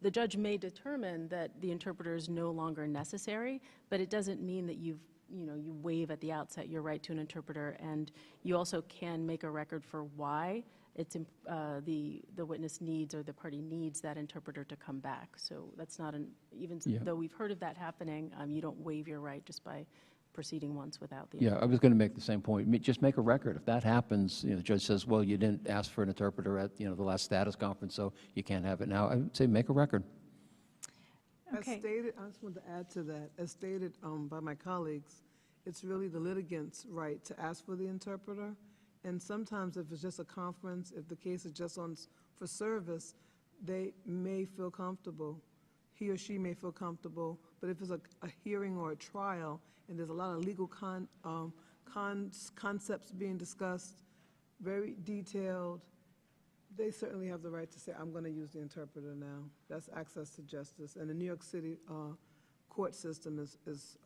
the judge may determine that the interpreter is no longer necessary, but it doesn't mean that you waive at the outset your right to an interpreter, and you also can make a record for why it's the witness needs or the party needs that interpreter to come back. So that's not though we've heard of that happening, you don't waive your right just by proceeding once without the interpreter. I was going to make the same point. Just make a record. If that happens, the judge says, well, you didn't ask for an interpreter at, the last status conference, so you can't have it now. I would say make a record. Okay. As stated, I just want to add to that, as stated by my colleagues, it's really the litigant's right to ask for the interpreter. And sometimes if it's just a conference, if the case is just on for service, they may feel comfortable. He or she may feel comfortable. But if it's a hearing or a trial, and there's a lot of legal concepts being discussed, very detailed, they certainly have the right to say, I'm going to use the interpreter now. That's access to justice. And the New York City court system is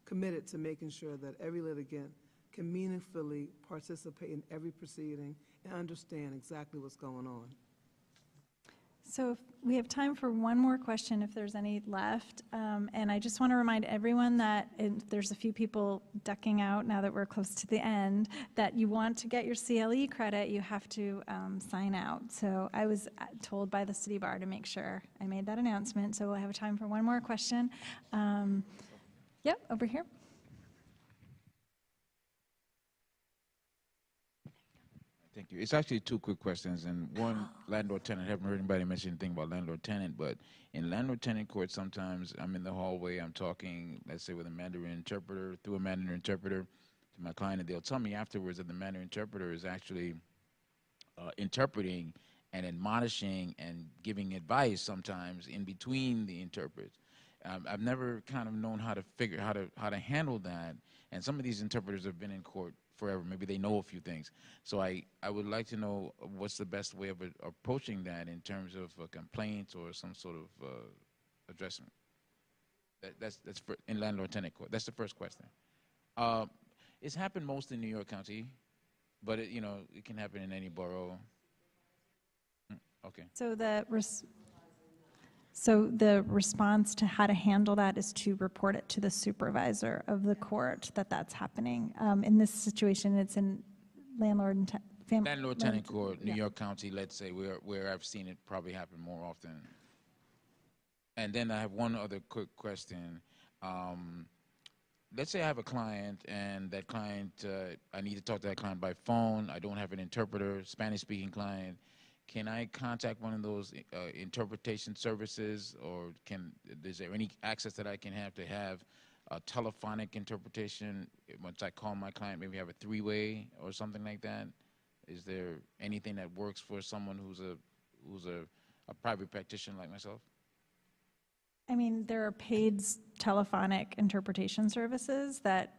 committed to making sure that every litigant can meaningfully participate in every proceeding and understand exactly what's going on. So if we have time for one more question, if there's any left. And I just want to remind everyone that there's a few people ducking out now that we're close to the end, that you want to get your CLE credit, you have to sign out. So I was told by the City Bar to make sure I made that announcement. So we'll have time for one more question. Yep, over here. Thank you. It's actually two quick questions, and one, landlord-tenant. I haven't heard anybody mention anything about landlord-tenant, but in landlord-tenant court, sometimes I'm in the hallway, I'm talking, let's say, with a Mandarin interpreter, through a Mandarin interpreter to my client, and they'll tell me afterwards that the Mandarin interpreter is actually interpreting and admonishing and giving advice sometimes in between the interpreters. I've never kind of known how to figure how to handle that, and some of these interpreters have been in court forever. Maybe they know a few things. So I would like to know what's the best way of approaching that in terms of a complaint or some sort of addressment. That's in landlord-tenant court. That's the first question. It's happened most in New York County, but it can happen in any borough. Okay. So the response to how to handle that is to report it to the supervisor of the court that that's happening. In this situation, it's in landlord-tenant court, New York County, let's say, where I've seen it probably happen more often. And then I have one other quick question. Let's say I have a client, and that client, I need to talk to that client by phone. I don't have an interpreter, Spanish-speaking client. Can I contact one of those interpretation services, or is there any access that I can have a telephonic interpretation? Once I call my client, maybe have a three-way or something like that? Is there anything that works for someone who's a private practitioner like myself? I mean, there are paid telephonic interpretation services that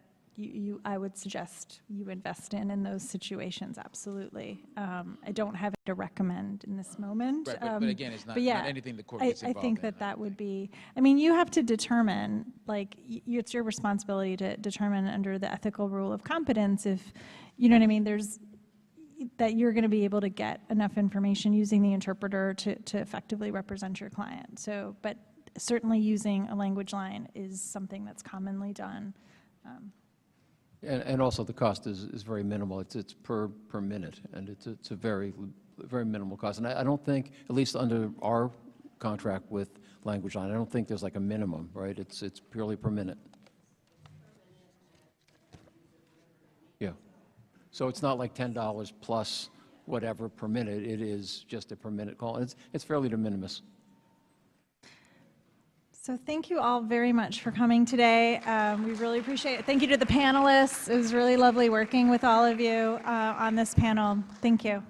I would suggest you invest in those situations, absolutely. I don't have it to recommend in this moment. Right, but again, it's not anything the court gets involved in. I think that would be, I mean, you have to determine, it's your responsibility to determine under the ethical rule of competence if, you know what I mean, that you're going to be able to get enough information using the interpreter to effectively represent your client. So, but certainly using a language line is something that's commonly done. And also the cost is very minimal. It's per minute, and it's a very minimal cost. And I don't think, at least under our contract with Language Line, I don't think there's like a minimum, right? It's purely per minute. Yeah. So it's not like $10 plus whatever per minute. It is just a per minute call. It's fairly de minimis. So thank you all very much for coming today. We really appreciate it. Thank you to the panelists. It was really lovely working with all of you on this panel. Thank you.